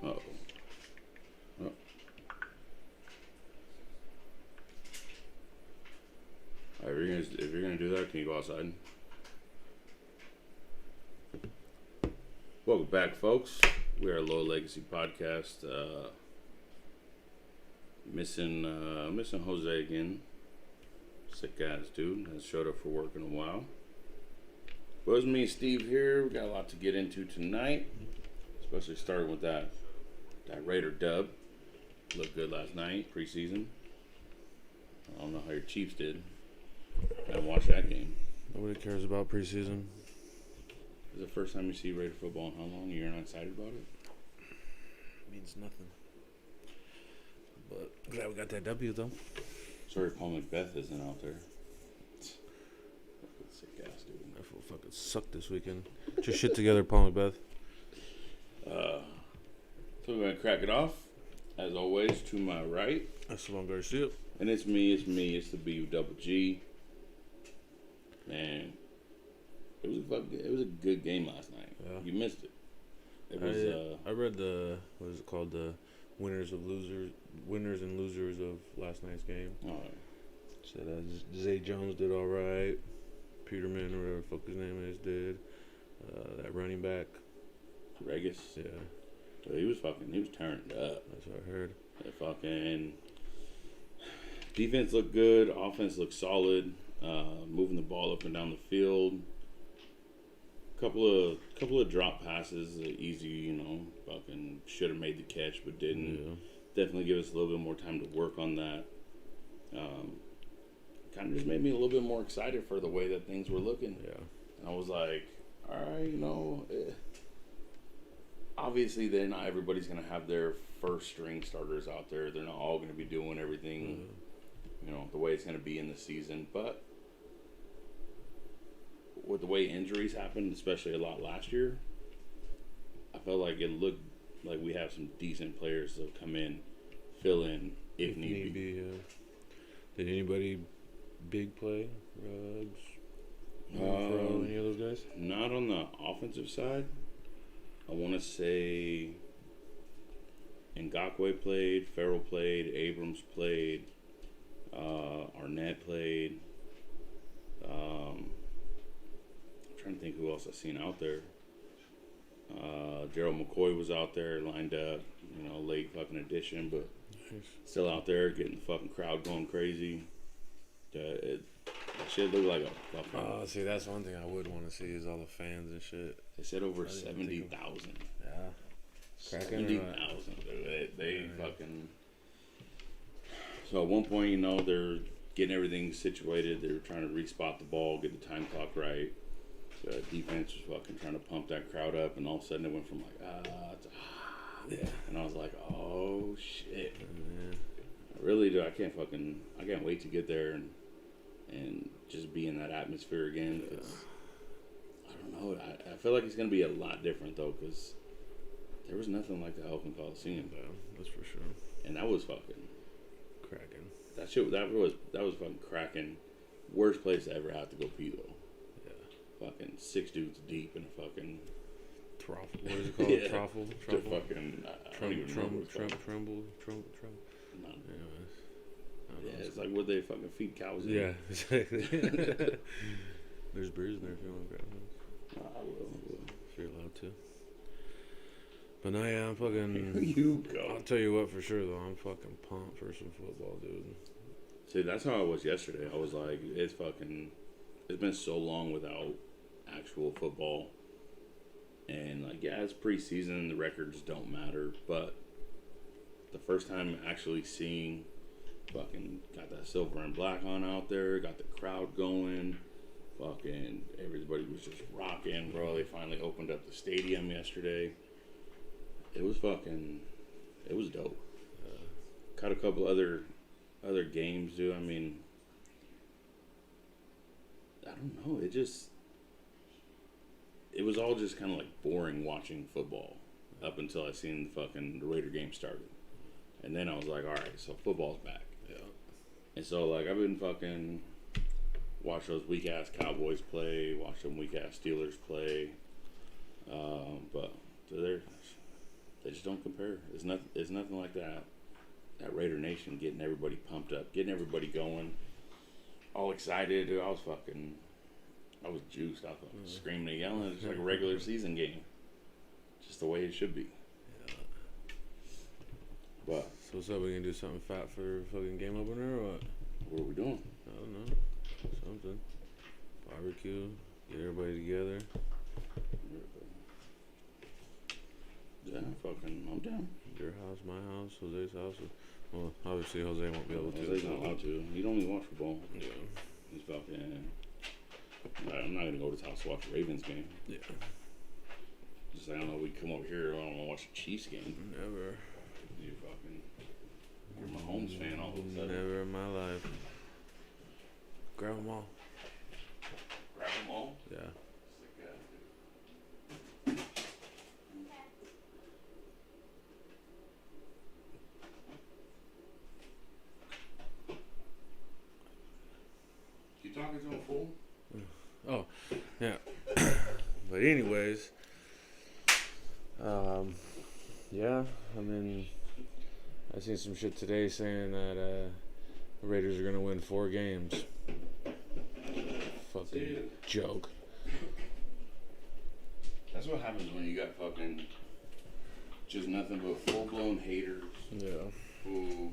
Uh-oh. Oh. All right, if you're gonna do that, can you go outside? Welcome back, folks. We are a Low Legacy podcast. Missing Jose again. Sick ass dude. Hasn't showed up for work in a while. But it's me and Steve here. We got a lot to get into tonight. Especially starting with that Raider dub. Looked good last night, preseason. I don't know how your Chiefs did. I didn't watch that game. Nobody cares about preseason. Is it the first time you see Raider football in how long? You're not excited about it? Means nothing. But glad we got that W though. Sorry, Paul Macbeth isn't out there. Sick ass dude. That fool fucking sucked this weekend. Get your shit together, Paul Macbeth. So we're gonna crack it off. As always, to my right. That's the one Garcia. And it's me, it's the BU Man, it was a good game last night. Yeah. You missed it. It was I read the what is it called, the winners and losers of last night's game. Said Zay Jones did all right. Peterman or whatever the fuck his name is did. That running back, Regis. yeah, So he was turned up. that's what I heard. The fucking defense looked good. Offense looked solid. Moving the ball up and down the field. Couple of drop passes, easy, fucking should have made the catch but didn't. Yeah. Definitely give us a little bit more time to work on that. Kind of just made me a little bit more excited for the way that things were looking. Yeah. And I was like, all right, obviously they're not everybody's going to have their first string starters out there. They're not all going to be doing everything, the way it's going to be in the season. But with the way injuries happened, especially a lot last year, I felt like it looked like we have some decent players that come in, fill in if need be. Yeah. Did anybody big play? Ruggs? Any of those guys? Not on the offensive side. I want to say Ngakoue played, Farrell played, Abrams played, Arnett played. I'm trying to think who else I've seen out there. Gerald McCoy was out there, lined up, late fucking addition, but still out there getting the fucking crowd going crazy. That shit looked like a fucking... see, that's one thing I would want to see is all the fans and shit. They said over 70,000. Yeah. 70,000. They fucking... So at one point, they're getting everything situated. They were trying to respot the ball, get the time clock right. The defense was fucking trying to pump that crowd up, and all of a sudden it went from like, yeah. And I was like, oh, shit. Yeah. I really do. I can't wait to get there and just be in that atmosphere again. Cause I don't know. I feel like it's going to be a lot different, though, because there was nothing like the Elkin Coliseum. Yeah, that's for sure. And that was fucking cracking. That was fucking cracking. Worst place I ever had to go pee, though. Yeah. Fucking 6 dudes deep in a fucking... Troffle. What is it called? Yeah. Truffle? The fucking... Trumble. No. Anyways. Yeah, it's like what they fucking feed cows in. Yeah, exactly. There's beers in there if you want to grab them. I will. If you're allowed to. But no, yeah, I'm fucking... Here you go. I'll tell you what for sure, though. I'm fucking pumped for some football, dude. See, that's how I was yesterday. I was like, it's been so long without actual football. And, like, yeah, it's preseason. The records don't matter. But the first time actually seeing... Fucking got that silver and black on out there, got the crowd going, fucking everybody was just rocking, bro. They finally opened up the stadium yesterday. It was dope. Caught a couple other games, dude. I mean, I don't know. It was all just kind of like boring watching football up until I seen the Raider game started. And then I was like, all right, so football's back. Yeah. And so, like, I've been fucking watch those weak-ass Cowboys play, watch them weak-ass Steelers play. But they just just don't compare. It's not. It's nothing like that. That Raider Nation getting everybody pumped up, getting everybody going, all excited. Dude, I was juiced. I was screaming and yelling. It's like a regular season game, just the way it should be. Yeah. But so what's up? We gonna do something fat for fucking game opener or what? What are we doing? I don't know. Something. Barbecue. Get everybody together. Yeah, fucking, I'm down. Your house, my house, Jose's house. Well, obviously Jose won't be able to. Jose's not allowed to. You don't even watch football. Yeah. He's fucking. I'm not gonna go to his house to watch the Ravens game. Yeah. Just like, I don't know. We come over here. I don't want to watch the Chiefs game. Never. You're a Mahomes fan all of a sudden. Never in my life. Grab them all. Grab them all? Yeah. You talking to a fool? Oh, yeah. But anyways, yeah, I mean, I seen some shit today saying that the Raiders are gonna win 4 games. Fucking joke. That's what happens when you got fucking just nothing but full-blown haters. Yeah. Who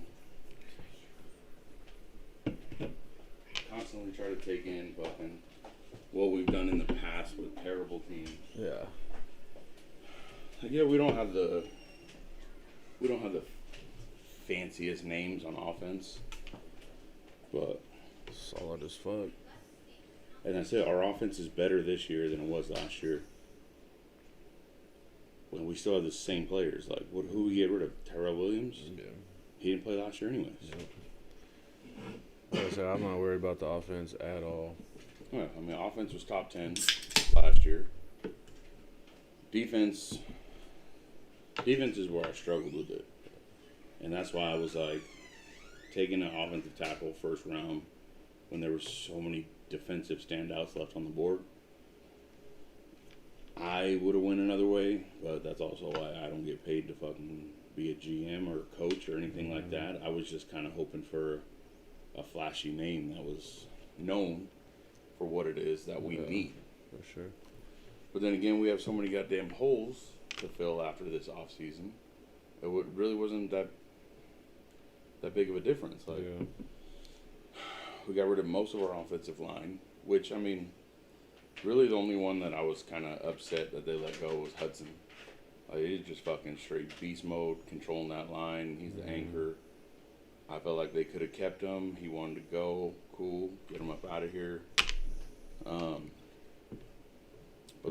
constantly try to take in fucking what we've done in the past with terrible teams. Yeah. Like, yeah, we don't have the fanciest names on offense, but Solid as fuck. and I said our offense is better this year than it was last year. When we still have the same players, like who we get rid of? Tyrell Williams. Yeah. He didn't play last year anyways. Yep. Like I said, I'm not worried about the offense at all. Yeah, I mean, offense was top 10 last year. Defense is where I struggled with it. And that's why I was like, taking an offensive tackle first round when there were so many defensive standouts left on the board. I would have went another way, but that's also why I don't get paid to fucking be a GM or a coach or anything like that. I was just kind of hoping for a flashy name that was known for what it is that we need. For sure. But then again, we have so many goddamn holes to fill after this offseason. It really wasn't that big of a difference. Like, we got rid of most of our offensive line, which, I mean, really the only one that I was kind of upset that they let go was Hudson. Like, he's just fucking straight beast mode, controlling that line. He's the anchor. I felt like they could have kept him. He wanted to go. Cool. Get him up out of here. But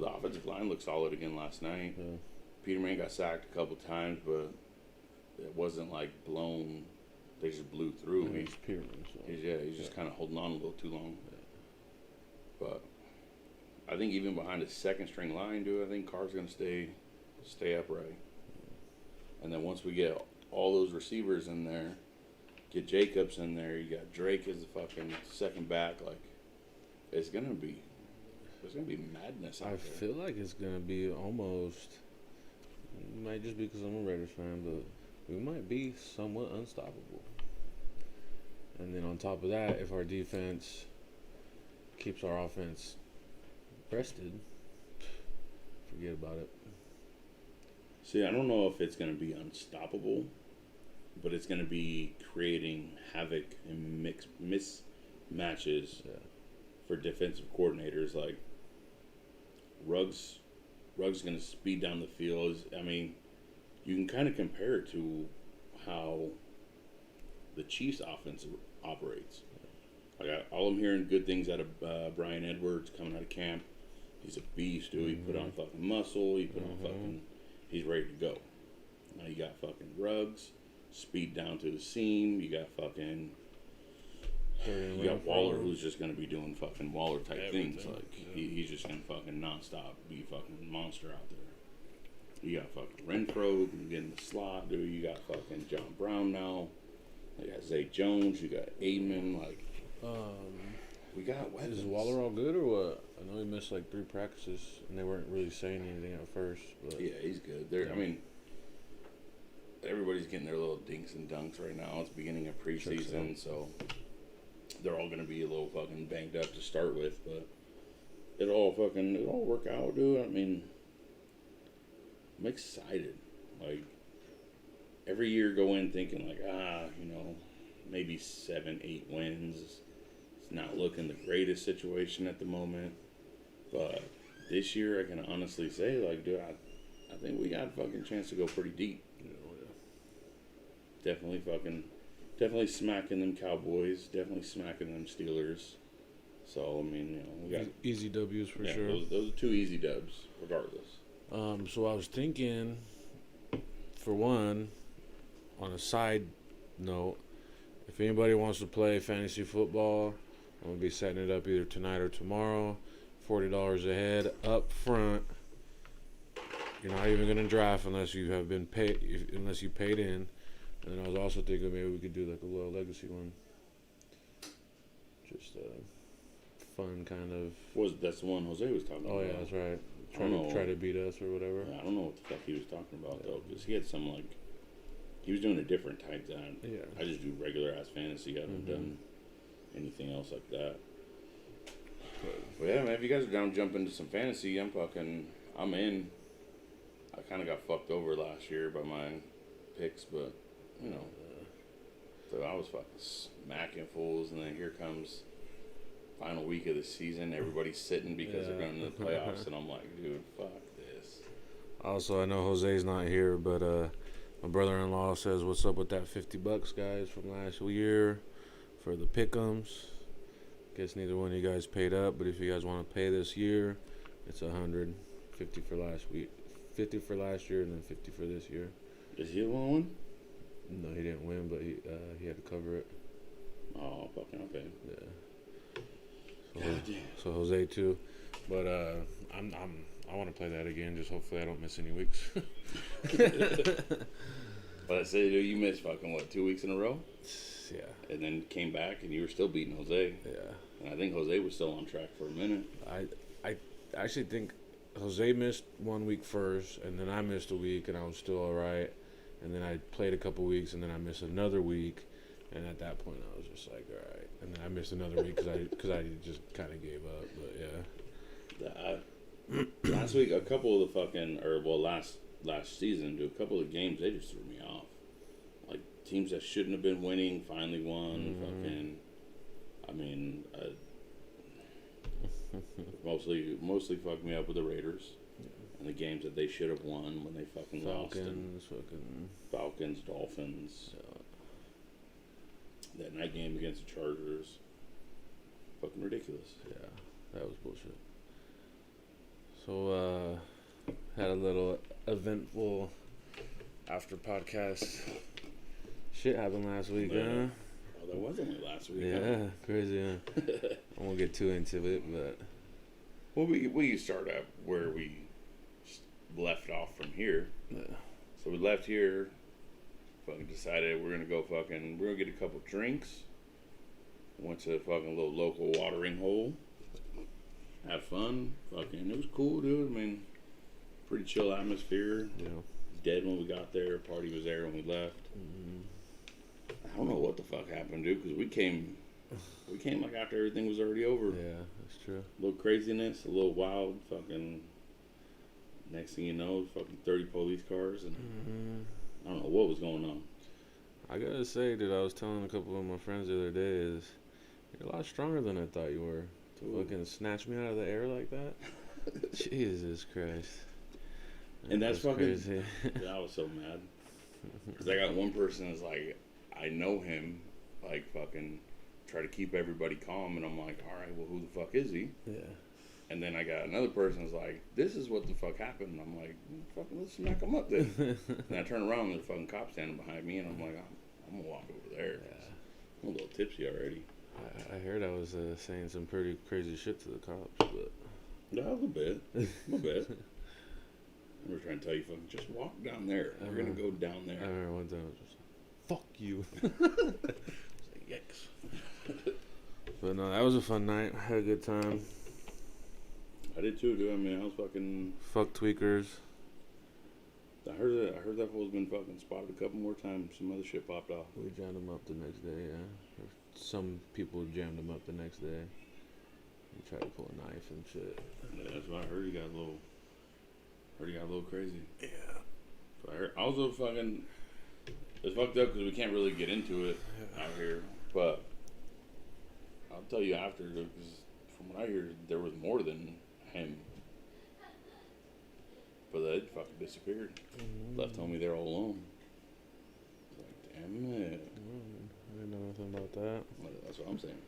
the offensive line looked solid again last night. Yeah. Peterman got sacked a couple times, but it wasn't like blown. They just blew through. He's Peterman. So. He's just kind of holding on a little too long. But I think even behind the second string line, dude, I think Carr's gonna stay upright. And then once we get all those receivers in there, get Jacobs in there, you got Drake as the fucking second back, like it's gonna be madness out I there. feel like it's gonna be almost. It might just be because I'm a Raiders fan, but we might be somewhat unstoppable. And then on top of that, if our defense keeps our offense rested, forget about it. See, I don't know if it's going to be unstoppable, but it's going to be creating havoc and mismatches for defensive coordinators. Like, Ruggs going to speed down the field. I mean, you can kind of compare it to how the Chiefs' offense operates. Like, all I'm hearing good things out of Brian Edwards coming out of camp. He's a beast, dude. He put on fucking muscle. He put on fucking... He's ready to go. Now you got fucking Ruggs, speed down to the seam. You got fucking... You got Waller, who's just going to be doing fucking Waller-type things. Like, he's just going to fucking nonstop be fucking a monster out there. You got fucking Renfro who can get in the slot, dude. You got fucking John Brown now. You got Zay Jones. You got Amen. Like, we got weapons. Is Waller all good or what? I know he missed like 3 practices, and they weren't really saying anything at first. But yeah, he's good. I mean, everybody's getting their little dinks and dunks right now. It's beginning of preseason, so they're all gonna be a little fucking banged up to start with, but it'll all work out, dude. I mean, I'm excited. Like, every year go in thinking like, maybe 7, 8 wins. It's not looking the greatest situation at the moment, but this year I can honestly say, like, dude, I think we got a fucking chance to go pretty deep. Definitely smacking them Cowboys. Definitely smacking them Steelers. So, I mean, we got easy W's for sure. Those are 2 easy dubs, regardless. So I was thinking, for one, on a side note, if anybody wants to play fantasy football, I'm gonna be setting it up either tonight or tomorrow. $40 a head up front. You're not even gonna draft unless you have been paid, unless you paid in. And then I was also thinking maybe we could do like a Loyal Legacy one. Just fun kind of. That's the one Jose was talking about? Oh yeah, that's right. Try to beat us or whatever. I don't know what the fuck he was talking about though, because he had some he was doing a different type than I just do regular ass fantasy. I haven't done anything else like that. But yeah, man, if you guys are down to jump into some fantasy, I'm in. I kind of got fucked over last year by my picks, but so I was fucking smacking fools, and then here comes final week of the season. Everybody's sitting because they're going to the playoffs, and I'm like, dude, fuck this. Also, I know Jose's not here, but my brother-in-law says, "What's up with that $50, guys, from last year for the pick'ems?" Guess neither one of you guys paid up, but if you guys want to pay this year, it's $150 for last week, $50 for last year, and then $50 for this year. Is he the one? No, he didn't win, but he had to cover it. Oh, fucking okay. Yeah. So Jose too, but I want to play that again. Just hopefully I don't miss any weeks. But I say, dude, you missed fucking 2 weeks in a row? Yeah. And then came back and you were still beating Jose. Yeah. And I think Jose was still on track for a minute. I actually think Jose missed 1 week first, and then I missed a week, and I was still all right. And then I played a couple weeks, and then I missed another week. And at that point, I was just like, all right. And then I missed another week because I just kind of gave up. But yeah. Last week, a couple of the last season, a couple of games, they just threw me off. Like, teams that shouldn't have been winning finally won. Mostly fucked me up with the Raiders. And the games that they should have won when they fucking lost. Falcons, Dolphins. That night game against the Chargers. Fucking ridiculous. Yeah, that was bullshit. So, had a little eventful after podcast shit happened last week, huh? Oh, that was only last week. Yeah, crazy, huh? I won't get too into it, but... Well, we can start up where we left off from here. Yeah. So we left here, fucking decided we're gonna get a couple drinks. Went to a fucking little local watering hole. Have fun. Fucking, it was cool, dude. I mean, pretty chill atmosphere. Yeah. Dead when we got there. Party was there when we left. I don't know what the fuck happened, dude, because we came like after everything was already over. Yeah, that's true. A little craziness, a little wild, fucking. Next thing you know, fucking 30 police cars, and I don't know what was going on. I gotta say, dude, I was telling a couple of my friends the other day, is you're a lot stronger than I thought you were. To fucking snatch me out of the air like that. Jesus Christ. And that's fucking crazy. I was so mad. Because I got one person that's like, I know him, like fucking try to keep everybody calm, and I'm like, alright, well, who the fuck is he? Yeah. And then I got another person that's like, this is what the fuck happened. And I'm like, fucking, let's smack him up then. And I turn around and there's a fucking cop standing behind me, and I'm like, I'm going to walk over there. Yeah. I'm a little tipsy already. I heard I was saying some pretty crazy shit to the cops, but... Yeah, a little bit. I was trying to tell you, fucking, just walk down there. We're going to go down there. I remember one time I was just like, fuck you. Like, yikes. But no, that was a fun night. I had a good time. I did too, dude. I mean, I was fucking... Fuck tweakers. I I heard that fool's been fucking spotted a couple more times. Some other shit popped off. We jammed him up the next day, yeah. Some people jammed him up the next day. He tried to pull a knife and shit. Yeah, that's what I heard. He got a little crazy. Yeah. So I heard. Also, fucking, it's fucked up because we can't really get into it out here. But I'll tell you after, because from what I hear, there was more than him. But they fucking disappeared. Mm-hmm. Left homie there all alone. Like, damn it. I didn't know nothing about that. Well, that's what I'm saying.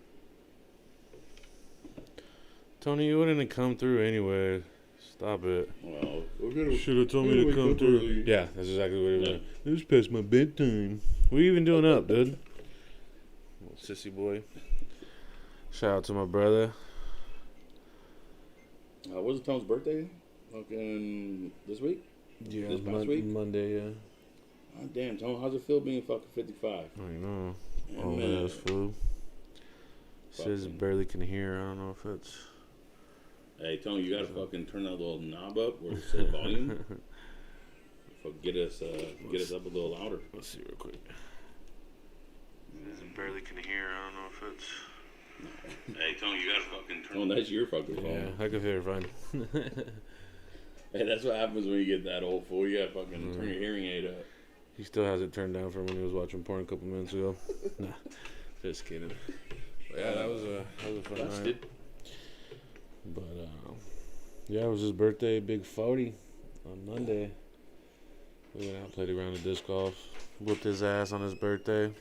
Tony, you wouldn't have come through anyway. Stop it. Well, we're gonna. Should have told me to come through. Yeah, that's exactly what it was. It was past my bedtime. What are you even doing up, dude? Little sissy boy. Shout out to my brother. Was it Tom's birthday? Fucking this week? Yeah, this past week? Monday, yeah. Oh, damn, Tom, how's it feel being fucking 55? I know. Yeah, Old man. ass fool. Says barely can hear. I don't know if it's. Hey, Tony, you gotta fucking turn that little knob up where it says volume. Get us up a little louder. Let's see real quick. Says barely can hear. I don't know if it's. Hey, Tony, you gotta fucking turn. Oh, that's your fucking phone. Yeah, I can hear it fine. Hey, that's what happens when you get that old fool. You gotta fucking turn your hearing aid up. He still has it turned down from when he was watching porn a couple minutes ago. Nah, just kidding. But yeah, that was a fun night. But yeah, it was his birthday, big 40 on Monday. We went out, played a round of disc golf, whooped his ass on his birthday.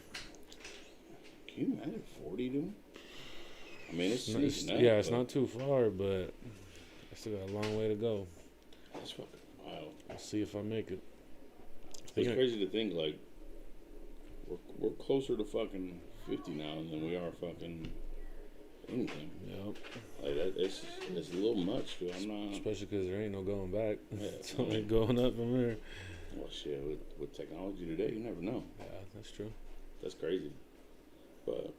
Can you imagine 40, dude? I mean, it's not too far, but I still got a long way to go. That's fucking wild. I'll see if I make it. It's crazy to think, like, we're closer to fucking 50 now than we are fucking anything. Yep. Like, it's a little much, dude. I'm not... Especially because there ain't no going back. Yeah, It's only going up from there. Well, shit, with technology today, you never know. Yeah, that's true. That's crazy. But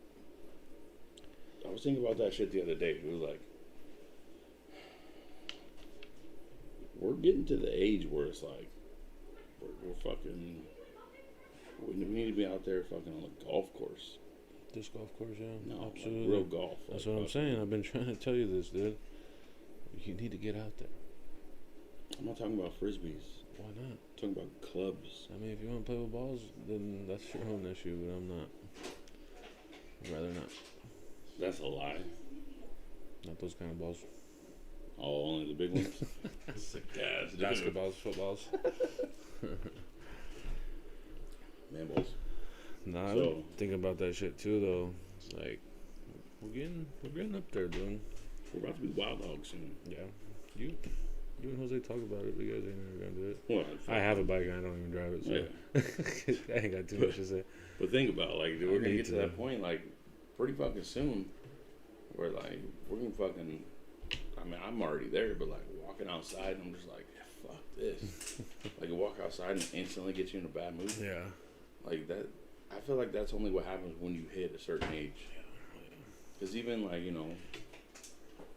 I was thinking about that shit the other day. It was like, we're getting to the age where it's like, we're fucking, we need to be out there fucking on the golf course. Disc golf course, yeah. No, absolutely. Like real golf. That's what I'm saying. I've been trying to tell you this, dude. You need to get out there. I'm not talking about frisbees. Why not? I'm talking about clubs. I mean, if you want to play with balls, then that's your own issue, but I'm not. I'd rather not. That's a lie. Not those kind of balls. Oh, only the big ones? Sick ass, dude. Basketballs, footballs. Man balls. Nah, I'm thinking about that shit too, though. It's like, we're getting up there, dude. We're about to be wild dogs soon. Yeah. You and Jose talk about it, but you guys ain't never gonna do it. Well, I have a bike and I don't even drive it, so yeah. I ain't got too much to say. But think about it, like, dude, we're gonna get to that point, like, pretty fucking soon, where, like, we're gonna fucking, I mean, I'm already there, but, like, walking outside, I'm just like, fuck this. Like, you walk outside and instantly gets you in a bad mood. Yeah. Like, that, I feel like that's only what happens when you hit a certain age. Because even, like, you know,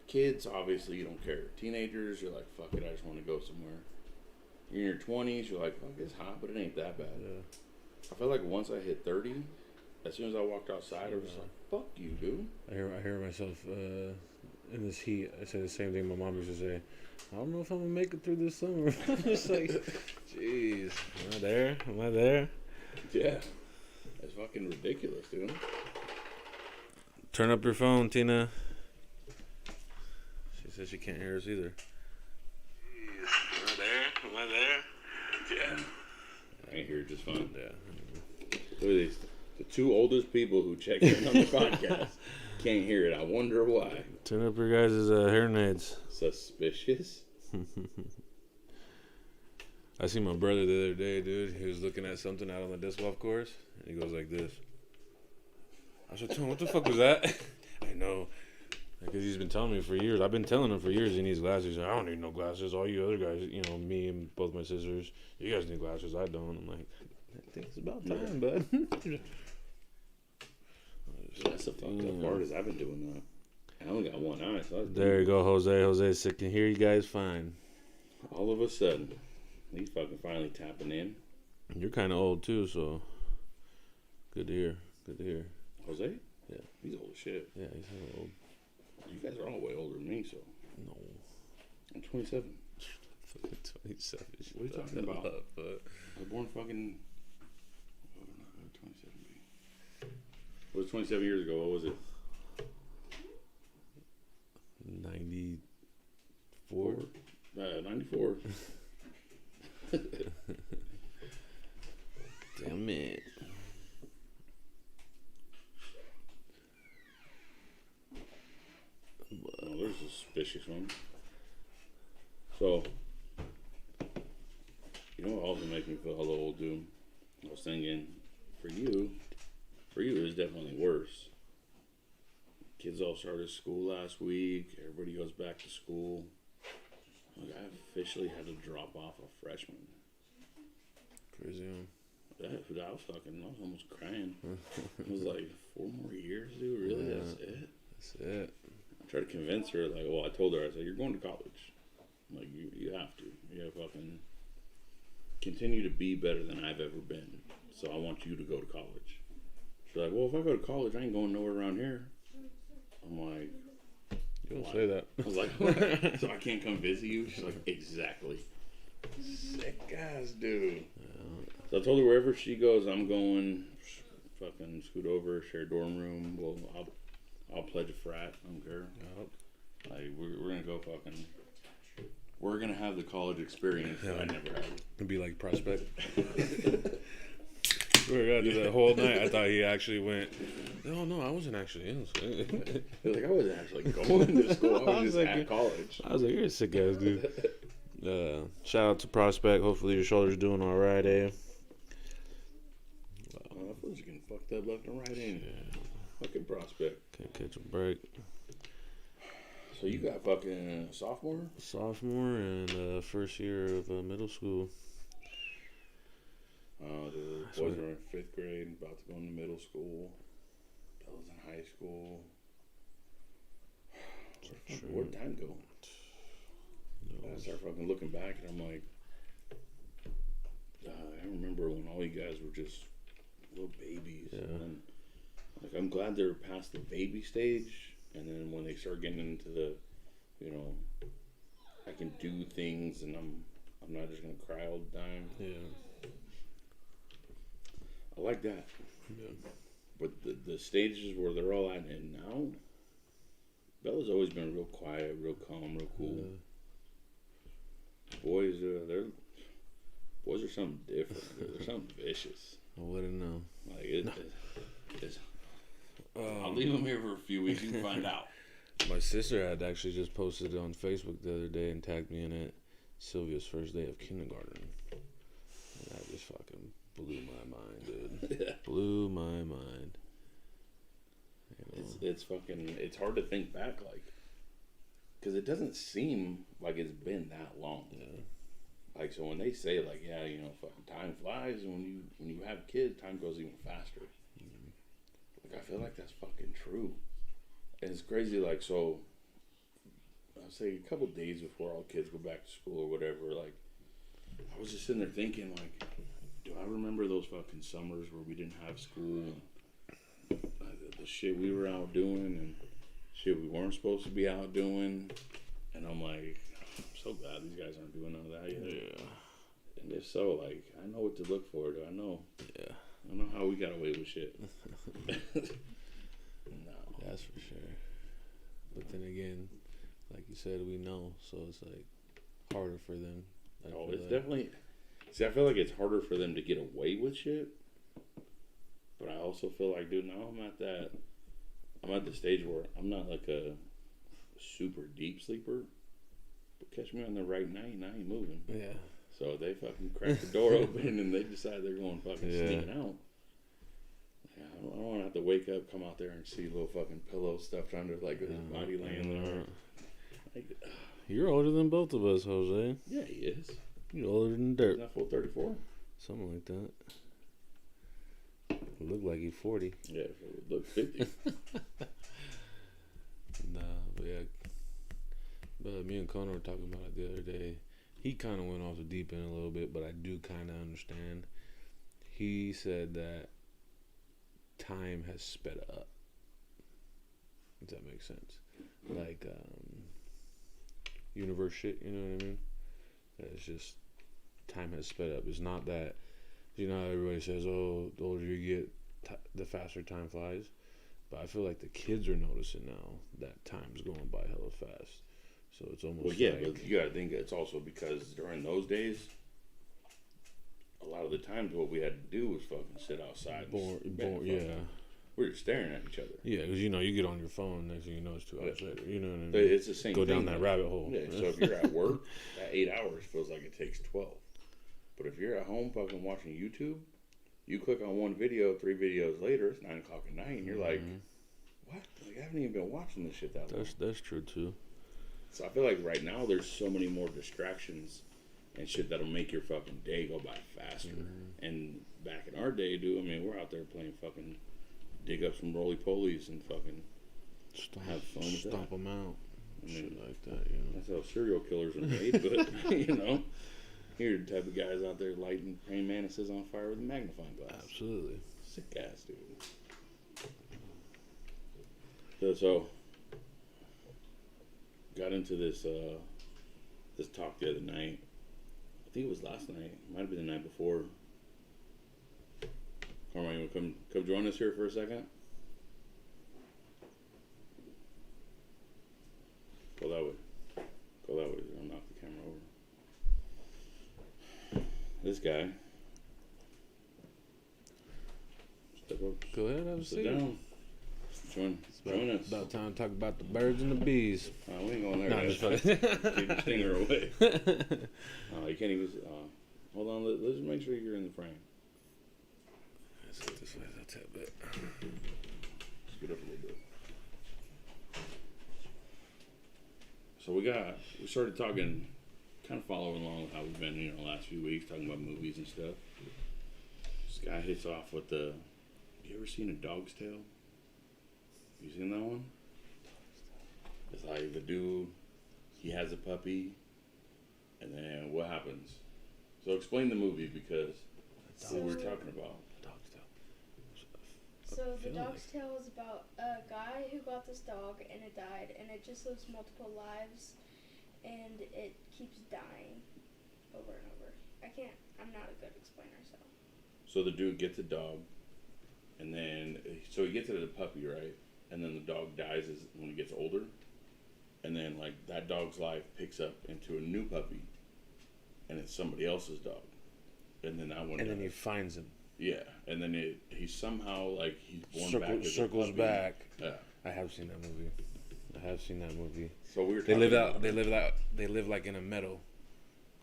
kids, obviously, you don't care. Teenagers, you're like, fuck it, I just want to go somewhere. You're in your 20s, you're like, fuck, it's hot, but it ain't that bad. Yeah. I feel like once I hit 30, as soon as I walked outside, I was just like, fuck you, dude. I hear myself in this heat. I say the same thing my mom used to say. I don't know if I'm going to make it through this summer. I'm just like, jeez. Am I there? Am I there? Yeah. It's fucking ridiculous, dude. Turn up your phone, Tina. She says she can't hear us either. Jeez. Am I there? Am I there? Yeah. I can hear it just fine. Yeah. Look at these. The two oldest people who check in on the podcast can't hear it. I wonder why. Turn up your guys' hearing aids. Suspicious? I seen my brother the other day, dude. He was looking at something out on the disc golf course, and he goes like this. I said, Tom, what the fuck was that? I know. Because he's been telling me for years. I've been telling him for years he needs glasses. I don't need no glasses. All you other guys, you know, me and both my sisters, you guys need glasses. I don't. I'm like, I think it's about time, bud. That's the fucked up part is I've been doing that. I only got one eye. So there you go, Jose. Jose said, can hear you guys fine. All of a sudden. He's fucking finally tapping in. You're kind of old too, so good to hear. Good to hear. Jose? Yeah. He's old as shit. Yeah, he's kind of old. You guys are all way older than me, so. No. I'm 27. 27. What are you talking about? I was born fucking. 27. What was 27 years ago? What was it? 94. 94. Damn it. Oh, there's a suspicious one. So, you know what also makes me feel hella old, dude? I was thinking, for you it's definitely worse. Kids all started school last week. Everybody goes back to school. Like, I officially had to drop off a freshman. Crazy, huh? I was almost crying. It was like 4 more years, dude. Really? Yeah. That's it? That's it. I tried to convince her, like, well, I told her, I said, you're going to college. Like, you have to. You gotta fucking continue to be better than I've ever been. So I want you to go to college. She's like, well, if I go to college, I ain't going nowhere around here. I'm like, you don't say that. I was like, what? So I can't come visit you? She's like, exactly. Sick ass dude. Yeah. So I told her wherever she goes, I'm going. Fucking scoot over, share dorm room. Well, I'll pledge a frat. I don't care. Yep. Like we're gonna go fucking. We're gonna have the college experience that I never had. It'd be like Prospect. We were gonna do that whole night. I thought he actually went. No, I wasn't actually in. Like I wasn't actually going to school. I was just at college. I was like, you're a sick ass dude. Shout out to Prospect. Hopefully your shoulder's doing all right, eh? I was getting fucked up left and right, ain't it? Fucking Prospect. Can't catch a break. So you got fucking sophomore? Sophomore and first year of middle school. The boys are in 5th grade, about to go into middle school. Bella's in high school. Where'd time go? I start fucking looking back and I'm like, I remember when all you guys were just little babies. Yeah. And like I'm glad they're past the baby stage, and then when they start getting into the, I can do things and I'm not just gonna cry all the time. Yeah. I like that. Yeah. But the stages where they're all at and now, Bella's always been real quiet, real calm, real cool. Yeah. Boys are something different. They're something vicious. I wouldn't know. Like I'll leave them here for a few weeks. You can find out. My sister had actually just posted it on Facebook the other day and tagged me in it. Sylvia's first day of kindergarten. And that just fucking blew my mind, dude. Yeah. Blew my mind. It's hard to think back, like, because it doesn't seem like it's been that long. Yeah. Like, so when they say, like, yeah, fucking time flies, and when you have kids, time goes even faster. Mm-hmm. Like, I feel like that's fucking true. And it's crazy, like, so, I'll say a couple days before all kids go back to school or whatever, like, I was just sitting there thinking, like, do I remember those fucking summers where we didn't have school? The shit we were out doing and shit we weren't supposed to be out doing. And I'm like, I'm so glad these guys aren't doing none of that yet. Yeah. And if so, like, I know what to look forward to. I know how we got away with shit. No. That's for sure. But then again, like you said, we know, so it's like harder for them. It's definitely. See, I feel like it's harder for them to get away with shit. But I also feel like, dude, now I'm at the stage where I'm not like a super deep sleeper. But catch me on the right night and I ain't moving. Yeah. So they fucking crack the door open and they decide they're going fucking sneaking out. Yeah, I don't want to have to wake up, come out there and see little fucking pillow stuffed under like his body laying there. Like, you're older than both of us, Jose. Yeah, he is. You're older than dirt. Not full 34? Something like that. Look like he's 40. Yeah, look 50. Nah, but yeah. But me and Connor were talking about it the other day. he kind of went off the deep end a little bit, but I do kind of understand. He said that time has sped up. Does that make sense? Like universe shit, you know what I mean? It's just time has sped up. It's not that, you know, everybody says, oh, the older you get, the faster time flies. But I feel like the kids are noticing now that time's going by hella fast. So it's almost but you gotta think it's also because during those days, a lot of the times what we had to do was fucking sit outside. Yeah. We were staring at each other. Yeah, because you know you get on your phone, next thing you know it's 2 hours later. You know what I mean? It's the same. Go down that rabbit hole. Yeah. So if you're at work, that 8 hours feels like it takes 12. But if you're at home fucking watching YouTube, you click on one video, 3 videos later, it's 9 o'clock at night, and you're like, what? Like, I haven't even been watching this shit that long. That's true too. So I feel like right now there's so many more distractions and shit that'll make your fucking day go by faster. And back in our day, dude, I mean, we're out there playing fucking dig up some roly-polies and fucking have fun with stomp that. them out. I mean, shit like that, you know. That's how serial killers are made, but, you know, you're the type of guys out there lighting praying mantises on fire with a magnifying glass. Absolutely. Sick ass, dude. So got into this talk the other night. I think it was last night. Might have been the night before. Carmine, you want to come join us here for a second? Go that way. I'll knock the camera over. This guy. Step up. Go ahead, have a Sit seat. down. Join us. About time to talk about the birds and the bees. We ain't going there. No, I'm just Keep the stinger away. You can't even. Hold on. Let's make sure you're in the frame. Let's get this way. That's a bit. Scoot up a little bit. So we started talking, kind of following along with how we've been, the last few weeks, talking about movies and stuff. This guy hits off with you ever seen A Dog's Tale? You seen that one? It's like the dude, he has a puppy, and then what happens? So explain the movie, because that's what we're talking about. Dog's Tale. So The Dog's Tale is about a guy who got this dog and it died, and it just lives multiple lives, and it keeps dying over and over. I'm not a good explainer, so. So the dude gets a dog, and then, so he gets it as a puppy, right? And then the dog dies when he gets older. And then, like, that dog's life picks up into a new puppy, and it's somebody else's dog. And then that one dies. And then he finds him. Yeah, and then he somehow, like, he's born back as circles a puppy. back. Yeah. I have seen that movie. So we were They talking They live like in a meadow.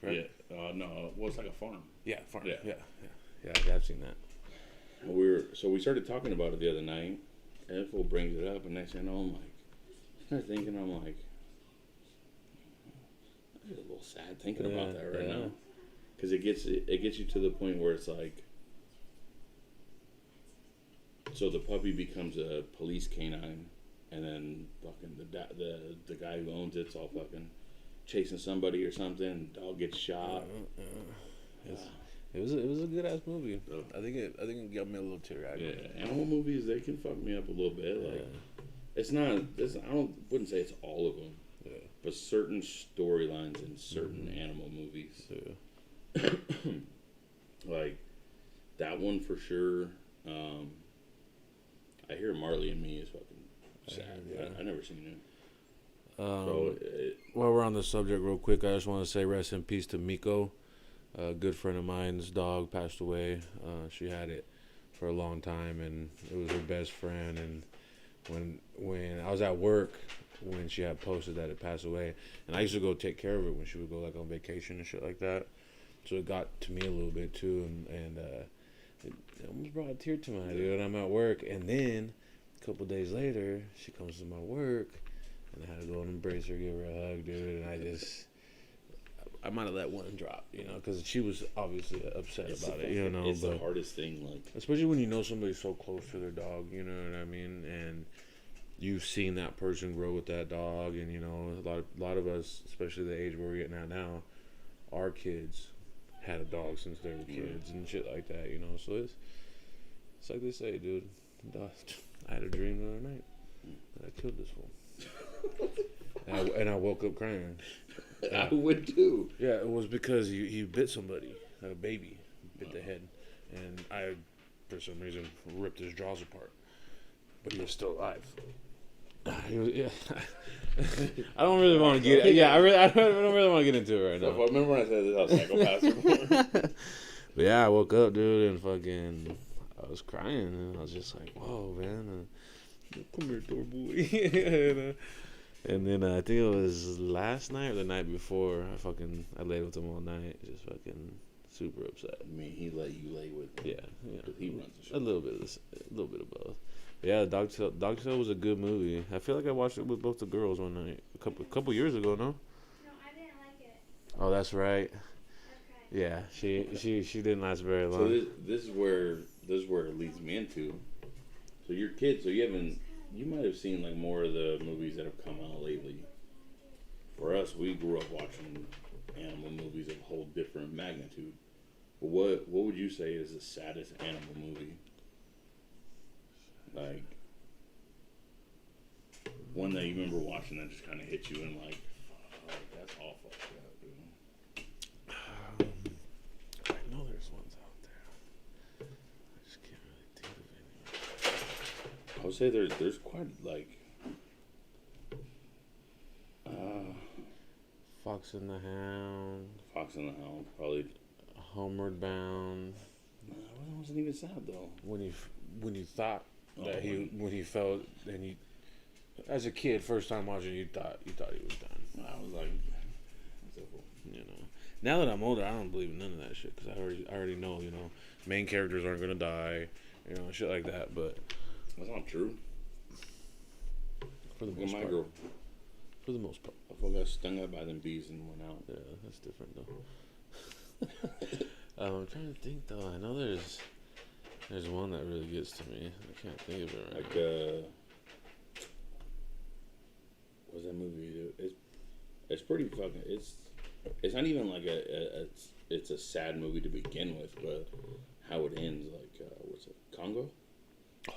Correct? Yeah. No, well, it's like a farm. Yeah, farm. Yeah. Yeah, I've seen that. We started talking about it the other night, and fool brings it up, and next thing I know, I'm like, I'm like, I'm a little sad thinking about that right now, because it gets you to the point where it's like, so the puppy becomes a police canine, and then fucking the guy who owns it's all fucking chasing somebody or something. Dog gets shot. It was a good ass movie. I think it got me a little teary eyed. Yeah, animal movies, they can fuck me up a little bit. Like, it's not. Wouldn't say it's all of them. Yeah. But certain storylines in certain animal movies. Yeah. Like that one for sure. I hear Marley and Me is fucking sad. I never seen it. While we're on the subject real quick, I just want to say rest in peace to Miko. A good friend of mine's dog passed away. She had it for a long time, and it was her best friend. And when I was at work, when she had posted that it passed away, and I used to go take care of it when she would go like on vacation and shit like that. So it got to me a little bit too, and it almost brought a tear to my eye, dude. I'm at work, and then a couple days later, she comes to my work, and I had to go and embrace her, give her a hug, dude. And I might have let one drop, because she was obviously upset about it, It's the hardest thing, like, especially when you know somebody's so close to their dog, you know what I mean, and you've seen that person grow with that dog, and a lot of us, especially the age where we're getting at now, our kids had a dog since they were kids and shit like that, you know. So it's like they say, dude. I had a dream the other night that I killed this fool, and I woke up crying. I would too. Yeah, it was because he bit somebody, a baby, bit the head, and I, for some reason, ripped his jaws apart, but he was still alive. Yeah. I don't really want to get. Yeah, I don't really want to get into it right now. So I remember when I said this, I was psychopath. But yeah, I woke up, dude, and fucking, I was crying, and I was just like, "Whoa, man, come here, Thor boy." And then I think it was last night or the night before. I laid with him all night, just fucking super upset. I mean, he let you lay with him. Yeah. He runs the show. A little bit of both. Yeah, Dogtail was a good movie. I feel like I watched it with both the girls one night, a couple years ago. No. No, I didn't like it. Oh, that's right. Okay. Yeah, she didn't last very long. So this is where it leads me into. So your kids, you might have seen like more of the movies that have come out lately. For us, we grew up watching animal movies of a whole different magnitude. But what would you say is the saddest animal movie? Like one that you remember watching that just kind of hit you and like, fuck, that's all fucked up, dude. I know there's ones out there. I just can't really think of any. I would say there's quite like Fox and the Hound. Fox and the Hound, probably. Homeward Bound. No, that wasn't even sad though. When you thought that when he felt and you, as a kid, first time watching, you thought he was done. I was like, you know. Now that I'm older, I don't believe in none of that shit because I already know, you know, main characters aren't gonna die, you know, shit like that. But that's not true. For the Look most at my part. girl. For the most part. I got stung up by them bees and went out. Yeah, that's different though. I'm trying to think though. I know there's one that really gets to me. I can't think of it right now. What's that movie? Dude? It's pretty fucking. It's not even like it's a sad movie to begin with, but how it ends, like what's it? Congo,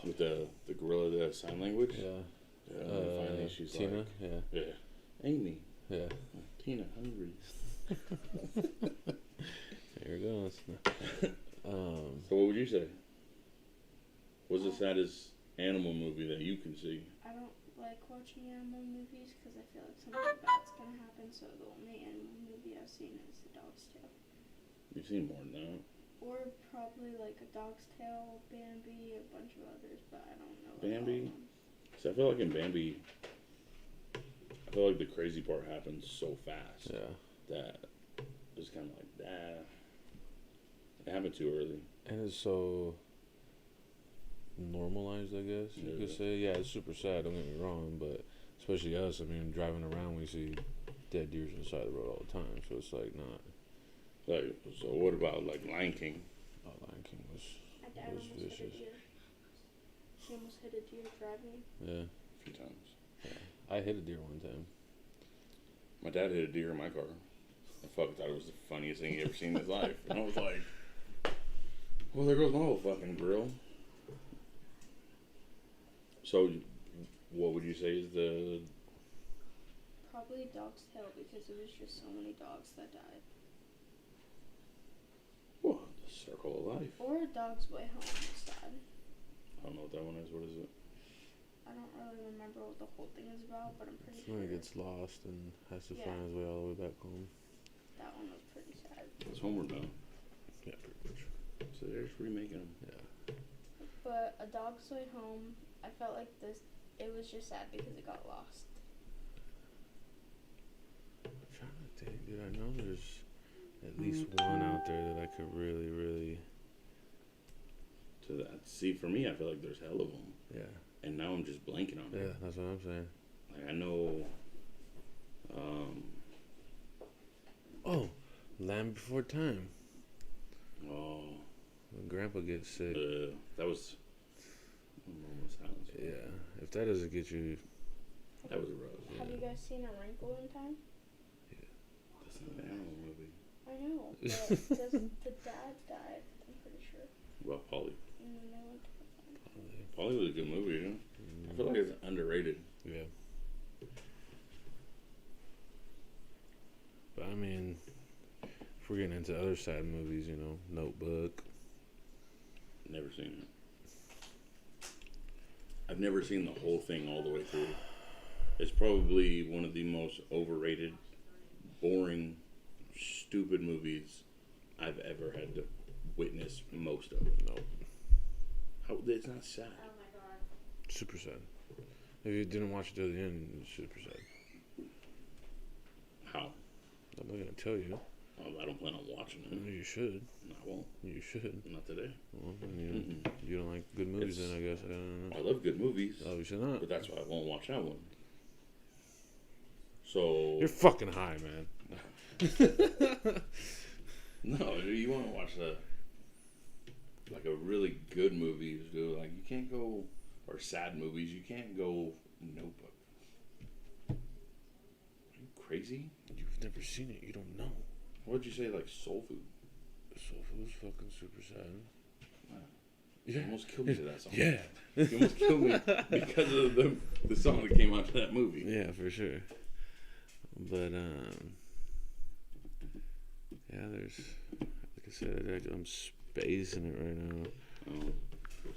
with the gorilla, the sign language. Yeah. Finally, she's Tina. like, Yeah. Amy. Yeah. Tina, hungry. Here it goes. So what would you say? What's the saddest animal movie that you can see? I don't like watching animal movies because I feel like something bad's gonna happen. So the only animal movie I've seen is The Dog's Tale. You've seen more than that. Or probably like A Dog's Tale, Bambi, a bunch of others, but I don't know. Bambi? So I feel like in Bambi, I feel like the crazy part happens so fast. Yeah. That it's kind of like that. It happened too early. And it's so normalized, I guess you could say. Yeah, it's super sad. Don't get me wrong, but especially us. I mean, driving around, we see dead deer on the side of the road all the time. So it's like not. Like, so what about like Lion King? Oh, Lion King was almost vicious. hit a deer. He almost hit a deer driving. Yeah. A few times. Yeah. I hit a deer one time. My dad hit a deer in my car. I fucking thought it was the funniest thing he ever seen in his life. And I was like, well, there goes my whole fucking grill. So, what would you say is the... Probably Dog's Tale because there was just so many dogs that died. Well, the circle of life. Or A Dog's Way Home was sad. I don't know what that one is. What is it? I don't really remember what the whole thing is about, but I'm pretty sure. He gets lost and has to Yeah. find his way all the way back home. That one was pretty sad. It's Homeward Bound. Yeah, pretty much. So they're just remaking them. Yeah. But A Dog's Way Home, I felt like it was just sad because it got lost. I'm trying to think, dude. I know there's at least one out there that I could really, really. To that. See, for me, I feel like there's hell of them. Yeah. And now I'm just blanking on Yeah, it. that's what I'm saying. Like, I know... Oh, Land Before Time. Oh... When Grandpa gets sick. That was... Almost silence. Yeah. If that doesn't get you... That was rough. Have you guys seen A Wrinkle in Time? That's not an animal movie. I know, but the dad died, I'm pretty sure. About Polly. And then they went to the farm. Polly was a good movie, you know? I feel like it's underrated. Yeah. But I mean, if we're getting into other sad movies, you know, Notebook. Never seen it. I've never seen the whole thing all the way through. It's probably one of the most overrated, boring, stupid movies I've ever had to witness most of. No. How, it's not sad. Oh my god. Super sad. If you didn't watch it to the end, it's super sad. How? I'm not gonna tell you. Oh, I don't plan on watching it. You should. No, I won't. You should. Not today. Well, you don't like good movies, then I guess. I don't know. I love good movies. Oh, you should not. But that's why I won't watch that one. So You're fucking high, man. no, you want to watch a really good movie. So like you can't go, or sad movies. You can't go Notebook. Are you crazy? You've never seen it. You don't know. What'd you say? Like Soul Food? Soul Food's fucking super sad. Wow. Yeah. You almost killed me to that song. Yeah. You almost killed me because of the song that came out of that movie. Yeah, for sure. But yeah, there's, like I said, I'm spacing it right now.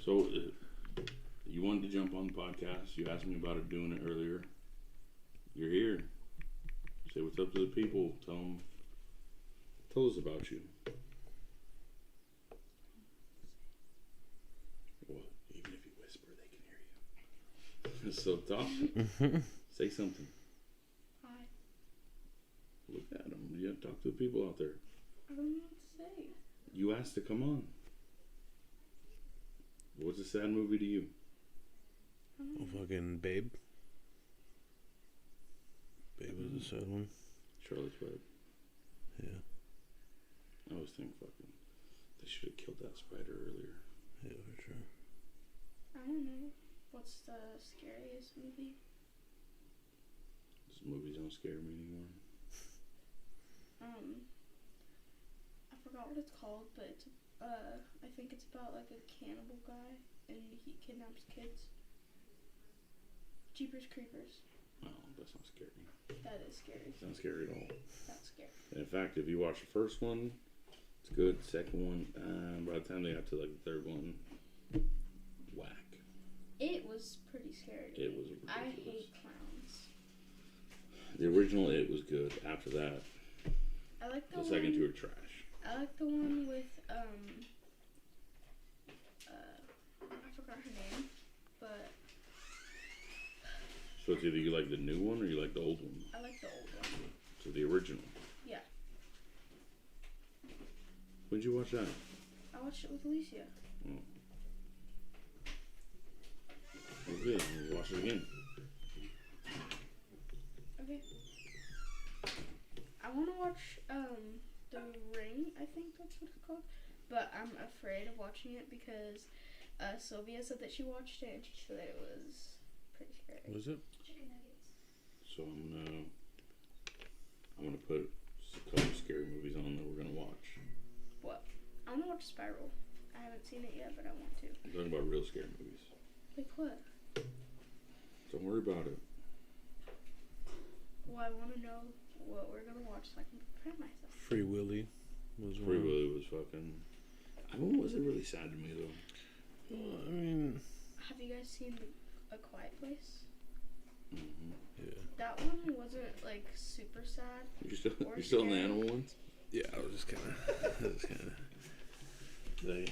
So you wanted to jump on the podcast. You asked me about it, doing it earlier. You're here. Say what's up to the people. Tell us about you. Well, even if you whisper, they can hear you. So talk. Say something. Hi. Look at them. You have to talk to the people out there. I don't know what to say. You asked to come on. What's a sad movie to you? Oh, fucking Babe. Babe was a sad one. Charlotte's Web. Yeah. I always think fucking they should have killed that spider earlier. Yeah, for sure. I don't know. What's the scariest movie? These movies don't scare me anymore. I forgot what it's called, but it's I think it's about like a cannibal guy and he kidnaps kids. Jeepers Creepers. No, that's not scary. That is scary. It's not scary at all. That's scary. And in fact, if you watch the first one, it's good. Second one, by the time they got to like the third one, whack. It was pretty scary. It was ridiculous. I hate clowns. The original, it was good. After that, I like the second two are trash. I like the one with I forgot her name, but So it's either you like the new one or you like the old one. I like the old one. So the original. Yeah. When'd you watch that? I watched it with Alicia. Oh. Well, good. We'll watch it again. Okay. I want to watch The Ring. I think that's what it's called. But I'm afraid of watching it because Sylvia said that she watched it and she said that it was pretty scary. Was it? Chicken nuggets. So I'm gonna put a couple scary movies on that we're gonna watch. What? I want to watch Spiral. I haven't seen it yet, but I want to. I'm talking about real scary movies. Like what? Don't worry about it. Well, I want to know what we're gonna watch so I can prepare myself. Free Willy was Free one. Willy was fucking. I mean, was it really sad to me though? I mean, Have you guys seen A Quiet Place? Mm-hmm. yeah. That one wasn't like super sad. You're still in the animal ones. Yeah, I was just kind of.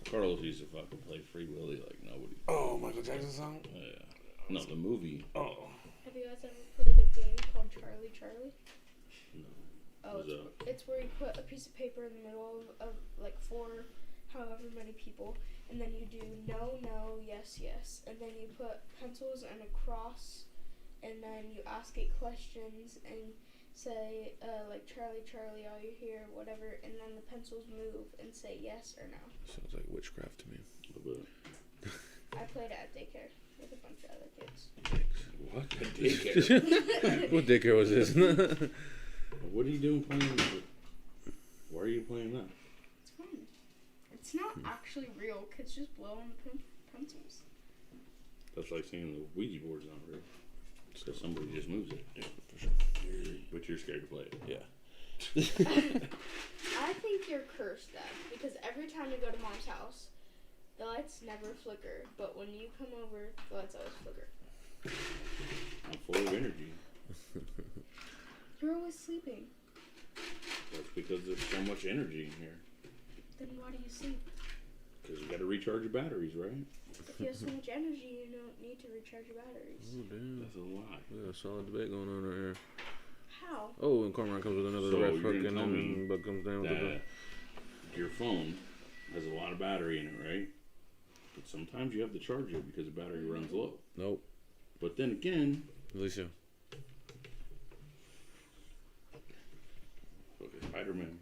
Carlos used to fucking play Free Willy like nobody. Oh, Michael Jackson song? Yeah. No, the movie. Oh. Have you guys ever played a game called Charlie Charlie? No. Oh, What's up? it's where you put a piece of paper in the middle of like four, however many people, and then you do no, no, yes, yes, and then you put pencils and a cross, and then you ask it questions and say like Charlie Charlie, are you here, whatever, and then the pencils move and say yes or no. Sounds like witchcraft to me. A little bit. I played it at daycare with a bunch of other kids. What? A daycare? What daycare was this? What are you doing playing? Why are you playing that? It's fun. It's not actually real. Kids just blow on the pencils. That's like saying the Ouija board's not real. Because somebody just moves it. Yeah, for sure. But you're scared to play it. Yeah. I think you're cursed, Dad, because every time you go to Mom's house, the lights never flicker, but when you come over, the lights always flicker. I'm full of energy. You're always sleeping. That's because there's so much energy in here. Then why do you sleep? Because you got to recharge your batteries, right? If you have so much energy, you don't need to recharge your batteries. Oh, damn. That's a lot. We got a solid debate going on right here. How? Oh, and Cormorant comes with another So red you're hook, gonna and tell me then Buck comes down with the That your phone has a lot of battery in it, right? But sometimes you have to charge it because the battery runs low. Nope. But then again, Alicia. okay, Spider-Man.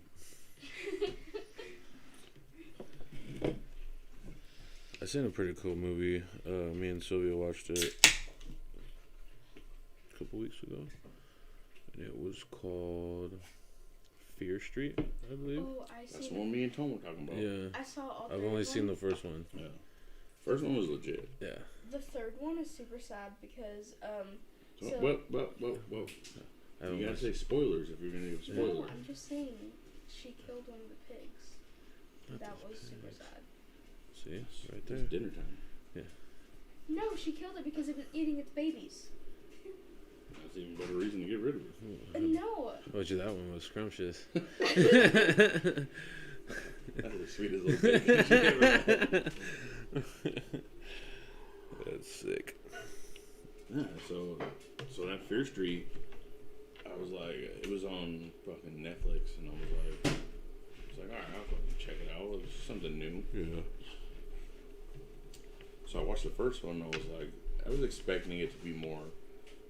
I seen a pretty cool movie. Me and Sylvia watched it a couple weeks ago. And it was called Fear Street, I believe. Oh, I see. That's the one me and Tom were talking about. Yeah. I saw all I've three only of seen them. the first one. Yeah. First one was legit. Yeah. The third one is super sad because So, So- whoa. I haven't You gotta watched say spoilers if you're gonna give no, spoilers. I'm just saying she killed one of the pigs. That was super sad. See? Right there. It's dinner time. No, she killed it because it was eating its babies. That's an even better reason to get rid of it. No. Oh, gee, that one was scrumptious. That's the sweetest little thing you ever. That's sick. Yeah, so that Fear Street, I was like, it was on fucking Netflix, and I was like, all right, I'll fucking check it out. It was something new. Yeah. So I watched the first one, and I was like, I was expecting it to be more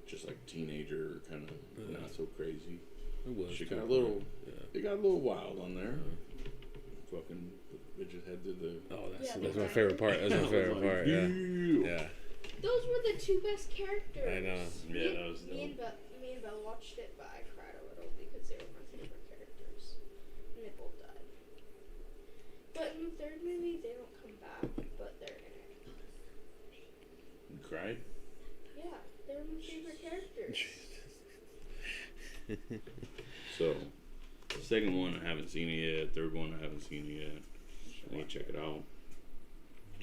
just like teenager, kind of not so crazy. It was. She to got a the little, point. Yeah. it got a little wild on there. Fucking bitches head to the. Oh, Yeah, that's they my got- favorite part. That's I my was favorite like, part. Yeah. Yeah. Those were the two best characters. I know. Yeah, that was me and Belle watched it, but I cried a little because they were my favorite characters, and they both died. But in the third movie, they don't come back, but they're in it. You cried? Yeah, they're my favorite characters. So, the second one I haven't seen it yet. Third one I haven't seen it yet. I need to check it out.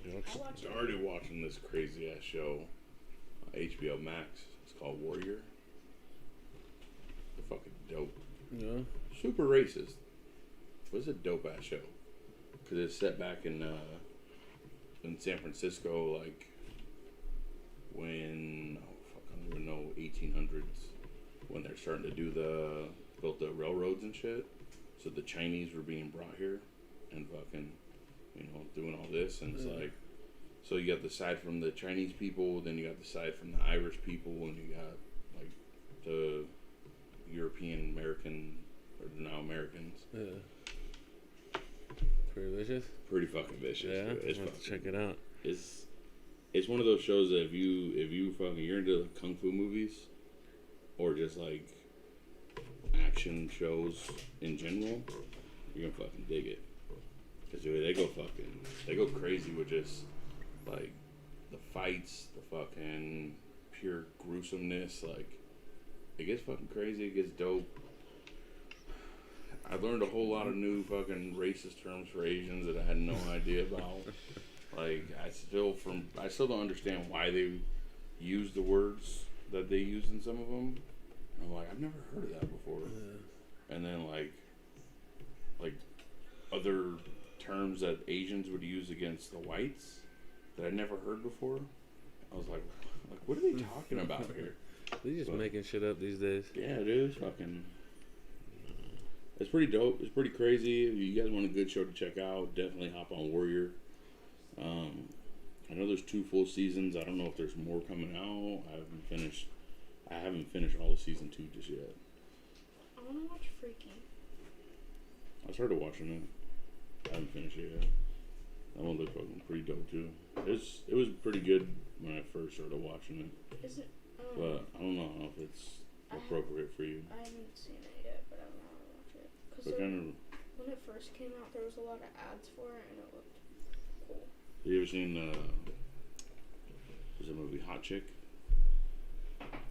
I watched I'm it. already watching this crazy ass show on HBO Max. It's called Warrior. They're fucking dope. Yeah. Super racist. But it's a dope ass show. Because it's set back in San Francisco, like when, I don't even know, 1800s. When they're starting to built the railroads and shit. So the Chinese were being brought here and fucking, doing all this. And it's like, so you got the side from the Chinese people, then you got the side from the Irish people, and you got like the European American, or now Americans. Yeah. Pretty vicious. Pretty fucking vicious. Yeah. Dude. It's I'll have to fucking, check it out. it's one of those shows that if you fucking, you're into kung fu movies, or just like action shows in general, you're gonna fucking dig it. Cause dude, they go crazy with just like the fights, the fucking pure gruesomeness. Like it gets fucking crazy. It gets dope. I learned a whole lot of new fucking racist terms for Asians that I had no idea about. Like I still don't understand why they use the words that they use in some of them. I'm like, I've never heard of that before. Yeah. And then like other terms that Asians would use against the whites that I'd never heard before. I was like, what are they talking about here? They just But- making shit up these days. Yeah, it is fucking. It's pretty dope. It's pretty crazy. If you guys want a good show to check out, definitely hop on Warrior. I know there's 2 full seasons. I don't know if there's more coming out. I haven't finished all of season 2 just yet. I want to watch Freaky. I started watching it. I haven't finished it yet. That one looked fucking pretty dope too. It was pretty good when I first started watching it, Is it? but I don't know if it's appropriate for you. I haven't seen it yet, but I don't know how to watch it. Cause But kind of, when it first came out, there was a lot of ads for it, and it looked cool. Have you ever seen was the movie Hot Chick?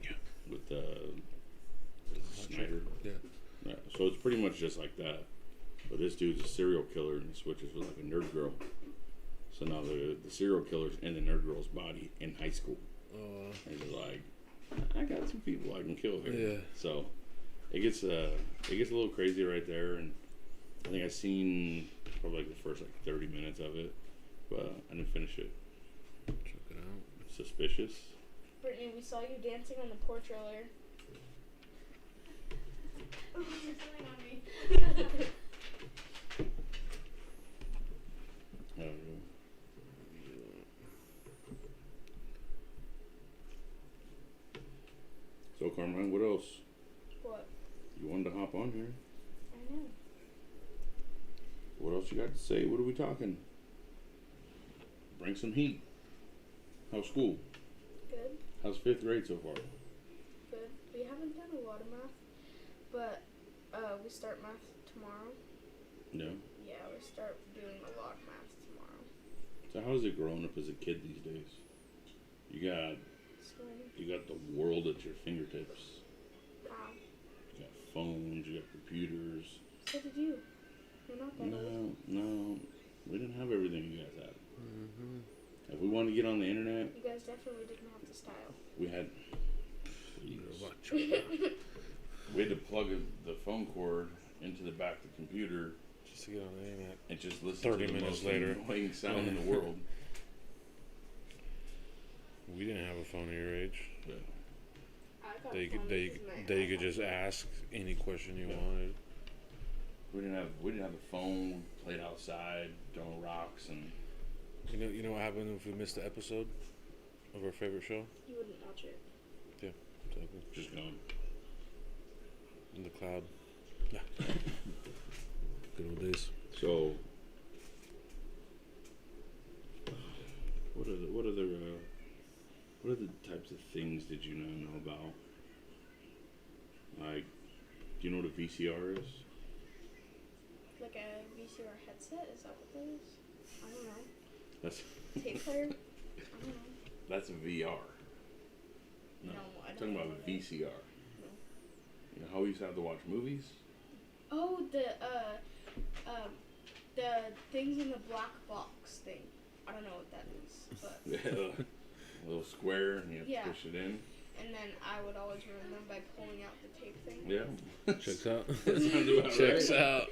Yeah. With Snyder. Yeah. So it's pretty much just like that. But this dude's a serial killer and he switches with like a nerd girl. So now the serial killer's in the nerd girl's body in high school. And he's like, I got some people I can kill here. Yeah. So it gets a little crazy right there, and I think I've seen probably like the first like 30 minutes of it, but I didn't finish it. Check it out. Suspicious. Brittany, we saw you dancing on the porch earlier. You're filling on me. I don't know. So Carmine, what else? What? You wanted to hop on here. I know. What else you got to say? What are we talking? Bring some heat. How's school? Good. How's 5th grade so far? Good. We haven't done a lot of math, but we start math tomorrow. Yeah. Yeah, we start doing a lot of math tomorrow. So how's it growing up as a kid these days? You got the world at your fingertips. Wow. You got phones, you got computers. So did you. You're not that old. No. We didn't have everything you guys had. Mm-hmm. If we wanted to get on the internet, You guys definitely didn't have the style. we had Watch. we had to plug the phone cord into the back of the computer Just to get on the internet. and just listen 30 to the minutes most later. annoying sound in the world. We didn't have a phone at your age. Yeah. I got They a phone could because my they could iPhone just broke. ask any question you Yeah. wanted. We didn't have a phone. Played outside, throwing rocks, and You know what happened if we missed the episode of our favorite show? You wouldn't watch it. Exactly. just going. In the cloud. Yeah. Good old days. So, what other types of things did you not know about? Like, do you know what a VCR is? Like a VCR headset? Is that what that is? I don't know. That's Tape player? I don't know. that's a VR. No, No, I I'm don't talking know about what a it is. VCR. You know how we used to have to watch movies? Oh, the things in the black box thing. I don't know what that is, but Yeah, a little square, and you have Yeah. to push it in. and then I would always ruin them by pulling out the tape thing. Yeah, Checks out. that sounds about Checks right. out.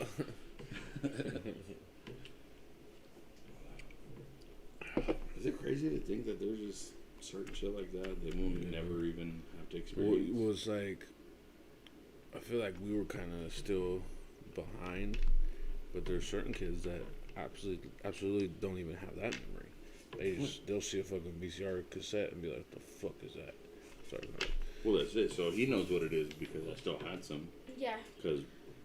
Is it crazy to think that there's just certain shit like that that we never even have to experience? It was like, I feel like we were kind of still behind, but there's certain kids that absolutely don't even have that memory. They'll see a fucking VCR cassette and be like, "What the fuck is that?" Sorry. Well, that's it. So he knows what it is because I still had some. Yeah. Because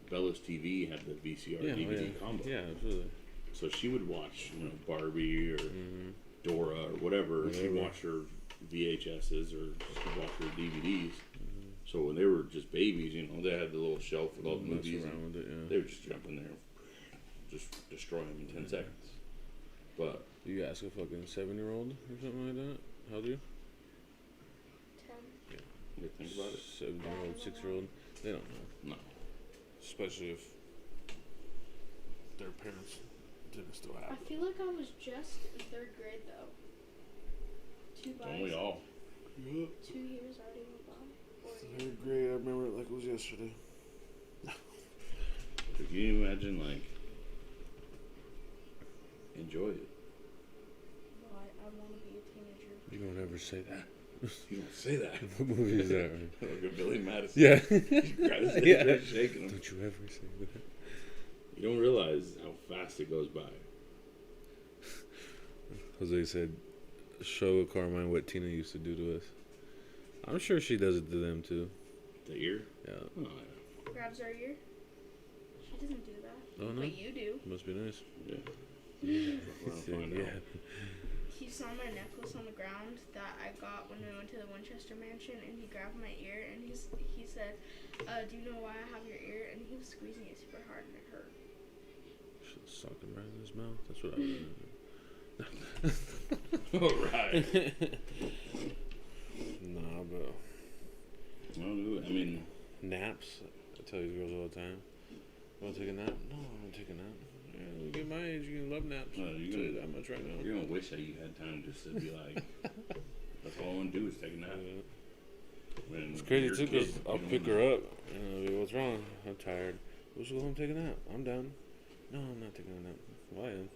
Bella's TV had the VCR DVD combo. Yeah, absolutely. So she would watch, Barbie or Mm-hmm. Dora or whatever. She'd Whatever. watch her VHSs or she'd watch her DVDs. Mm-hmm. So when they were just babies, they had the little shelf with all the Mess movies. around And with it, yeah. they would just jump in there, just destroy them in 10 seconds. But You ask a fucking 7-year-old or something like that? How do you? 10. you think about it. 7-year-old, 6-year-old, they don't know. No. Especially if their parents didn't still have I it. feel like I was just in 3rd grade though. Don't we all? 2 years already went by. 4 years. 3rd grade, I remember it like it was yesterday. Can you imagine, enjoy it? No, I want to be a teenager. You don't ever say that. You don't say that. What movie is that? Man? Like a Billy Madison. Yeah. He grabs his Yeah. head, shaking him. Don't you ever say that. You don't realize how fast it goes by. Jose said, show Carmine what Tina used to do to us. I'm sure she does it to them too. The ear? Yeah. Oh, yeah. Grabs our ear. She doesn't do that. Oh, no? But you do. Must be nice. Yeah. Yeah. Well, He said, find yeah. out. He saw my necklace on the ground that I got when we went to the Winchester Mansion, and he grabbed my ear, and he said, do you know why I have your ear? And he was squeezing it super hard, and it hurt. Sock him right in his mouth. That's what I would do. All right. Nah, but I mean, naps. I tell these girls all the time. Want to take a nap? No, I want to take a nap. Yeah, you get my age, you can love naps. you're I'll tell gonna, you that much right now. you're gonna wish that you had time just to be like, that's all I want to do is take a nap. When It's crazy you're a too, because kid, I'll you don't pick wanna- her up and I'll be, what's wrong? I'm tired. Let's go home and take a nap. I'm down. No, I'm not taking a nap. Well, I am.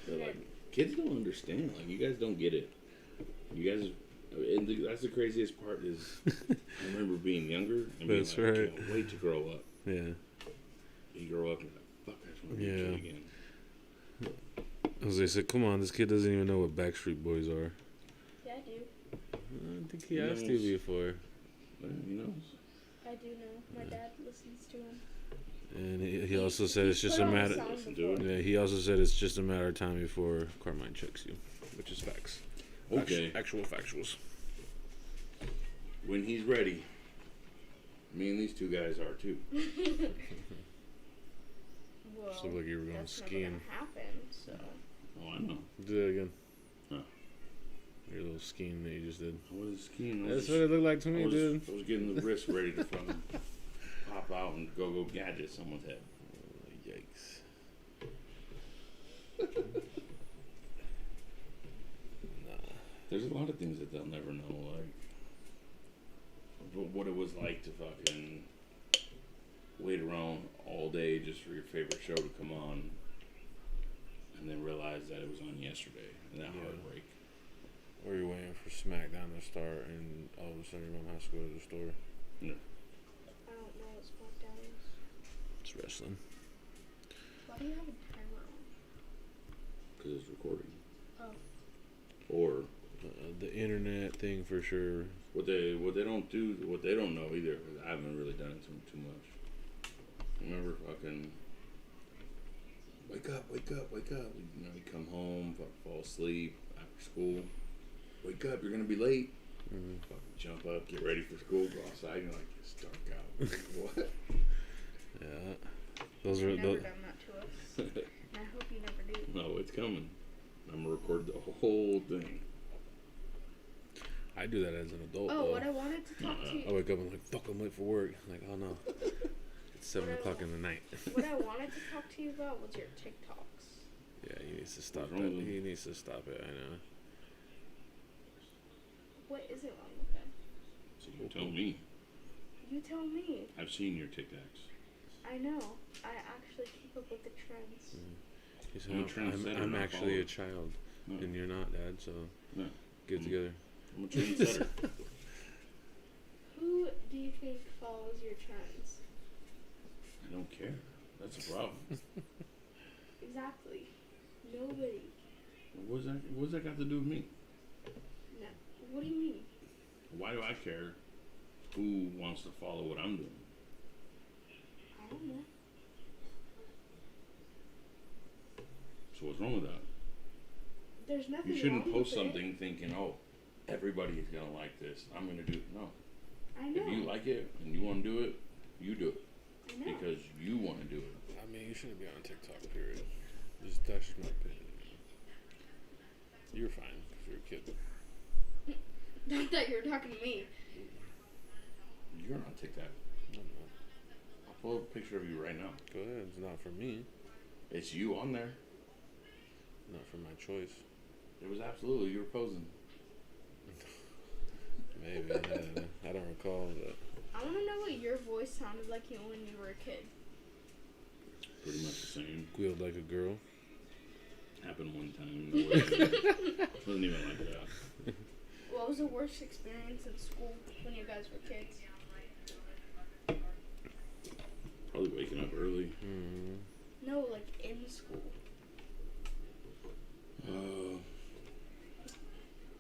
They're like, kids don't understand. Like, you guys don't get it. You guys, and that's the craziest part is, I remember being younger and being That's like, right. I can't wait to grow up. Yeah. You grow up and you're like, fuck, I just want to be a Yeah. kid again. Jose said, come on, this kid doesn't even know what Backstreet Boys are. Yeah, I do. I think he He asked you knows. before. Well, you know, I do know. My dad listens to him. And he also said it's just put a on the matter. song Listen to it. before. Yeah, he also said it's just a matter of time before Carmine checks you, which is facts. okay, Actual factuals. when he's ready, me and these two guys are too. Well, Just looked like you were going that's skiing. never gonna happen. So Oh, I know. Do that again. Huh. Your little skiing that you just did. I was skiing. I That's was what it looked like to I me, was, dude. I was getting the wrist ready to fucking pop out and go gadget someone's head. Yikes. There's a lot of things that they'll never know, like what it was like to fucking wait around all day just for your favorite show to come on, and then realize that it was on yesterday, and that Yeah. heartbreak. Or you're waiting for SmackDown to start, and all of a sudden your mom has to go to the store. I don't know what SmackDown is. It's wrestling. Why do you have a timer on? Because it's recording. Oh. Or The internet thing for sure. what they don't do, what they don't know either. 'Cause I haven't really done it too much. Remember, fucking wake up. You know, you come home, fall asleep after school. Wake up, you're gonna be late. Mm-hmm. Fucking jump up, get ready for school, go outside. You're like, it's dark out. Like, what? Yeah. Those You've are never those. done that to us. And I hope you never do. No, it's coming. I'm gonna record the whole thing. I do that as an adult. Oh, though. what I wanted to talk to I you. wake up and I'm like, fuck, I'm late for work. I'm like, oh no. It's 7 What I o'clock in the night. What I wanted to talk to you about was your TikToks. Yeah, he needs to stop What's wrong that. with him? He needs to stop it, I know. What is it wrong with them? So you tell me. You tell me. I've seen your TikToks. I know. I actually keep up with the trends. He said, I'm a "No, trendsetter, I'm not actually follower." a child. No. And you're not, Dad, so No. get together. I'm a trendsetter. Who do you think follows your trends? I don't care. That's a problem. Exactly. Nobody. What's that got to do with me? No. What do you mean? Why do I care who wants to follow what I'm doing? I don't know. So what's wrong with that? There's nothing You shouldn't wrong post with something thinking, oh, everybody is gonna like this. I'm gonna do it. No. It. I know. If you like it and you want to do it, you do it I know. because you want to do it. I mean, you shouldn't be on TikTok, period. That's just my opinion. You're fine if you're a kid. Not that you're talking to me. You're on TikTok. I'm not. I'll pull up a picture of you right now. Go ahead. It's not for me. It's you on there. Not for my choice. It was absolutely you were posing. Maybe. I don't recall, but I want to know what your voice sounded like when you were a kid. Pretty much the same. squealed like a girl. Happened one time. Wasn't even like that. What was the worst experience in school when you guys were kids? Probably waking up early. Mm-hmm. No, like in school.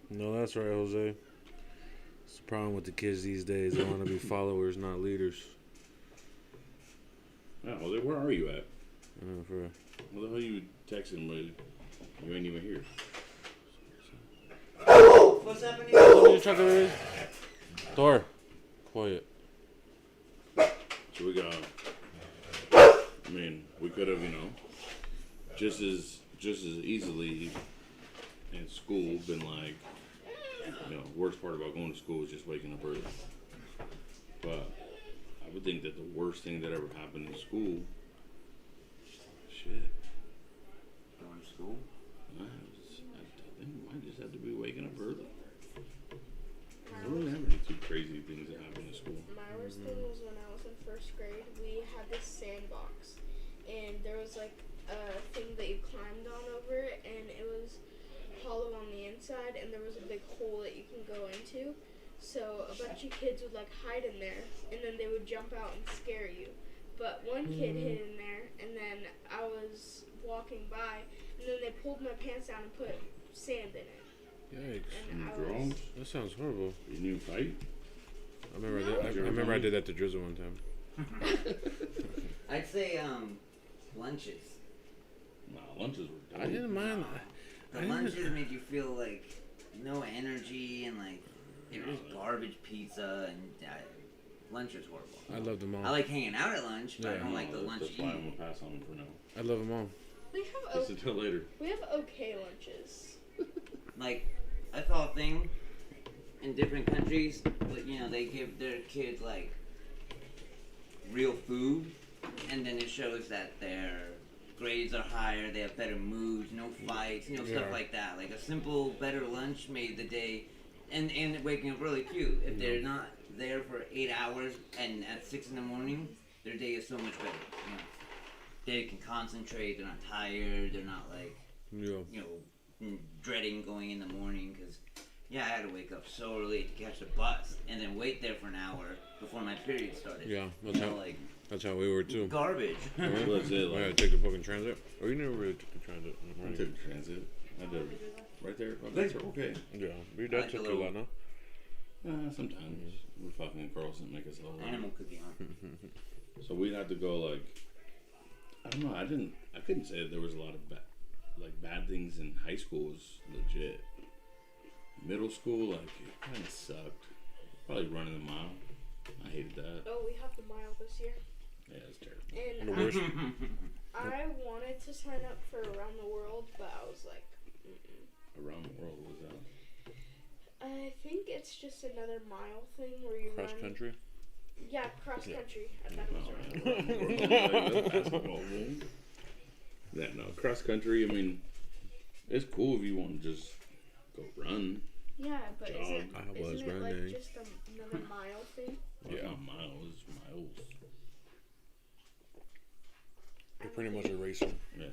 No, that's right, Jose. It's the problem with the kids these days. They want to be followers, not leaders. Yeah, Jose, where are you at? For What the hell you texting me? You ain't even here. What's happening? Thor, quiet. So we got I mean, we could have, just as easily in school been like, worst part about going to school is just waking up early. But I would think that the worst thing that ever happened in school, shit. Going to school? I think it might just have to be waking up early. I don't really have any too crazy things that happen in school. My worst thing was when I was in first grade. We had this sandbox, and there was like a thing that you climbed on over, and it was hollow on the inside, and there was a big hole that you can go into. So a bunch of kids would like hide in there, and then they would jump out and scare you. But one kid hid in there, and then I was walking by, and then they pulled my pants down and put sand in it. Yikes. And Drunk? That sounds horrible. You didn't fight? I remember No. I remember I did that to Drizzle one time. I'd say lunches. Nah, lunches were I didn't mind. The lunches made you feel like no energy and like it was garbage pizza and lunch is horrible. I love them all. I like hanging out at lunch, but I don't like the lunch That's why I'm eating. gonna pass on them for now. I love them all. We have Just until later. okay lunches. Like I saw a thing in different countries, but they give their kids like real food, and then it shows that their grades are higher, they have better moods, no fights, stuff like that. Like a simple, better lunch made the day, and waking up really cute. If they're not there for 8 hours and at 6 in the morning, their day is so much better. They can concentrate. They're not tired. They're not like dreading going in the morning because. Yeah, I had to wake up so early to catch the bus and then wait there for an hour before my period started. Yeah, That's how we were too. garbage. That's it. I had to take the fucking transit. Oh, you never really took the transit. I took the transit. I did. Right there. Oh, that's okay. Yeah, your dad Like took a a little- lot, no? Sometimes we're fucking in Carlson make us all Animal cookie, huh? So we'd have to go like, I don't know. I couldn't say that there was a lot of bad things in high school. Was legit. Middle school, like, it kind of sucked. Probably running the mile. I hated that. Oh, we have the mile this year. Yeah, it's terrible. And The worst. I wanted to sign up for Around the World, but I was like, Around the world was that? I think it's just another mile thing where you Cross run. country? Yeah, cross country. I thought it was around the world. Like, that's basketball game. Yeah, no, cross country. I mean, it's cool if you want to just go run. Yeah, but Jog. isn't I was it like running. just another mile thing? Well, it's not miles, miles. You're pretty much a racer. Yeah.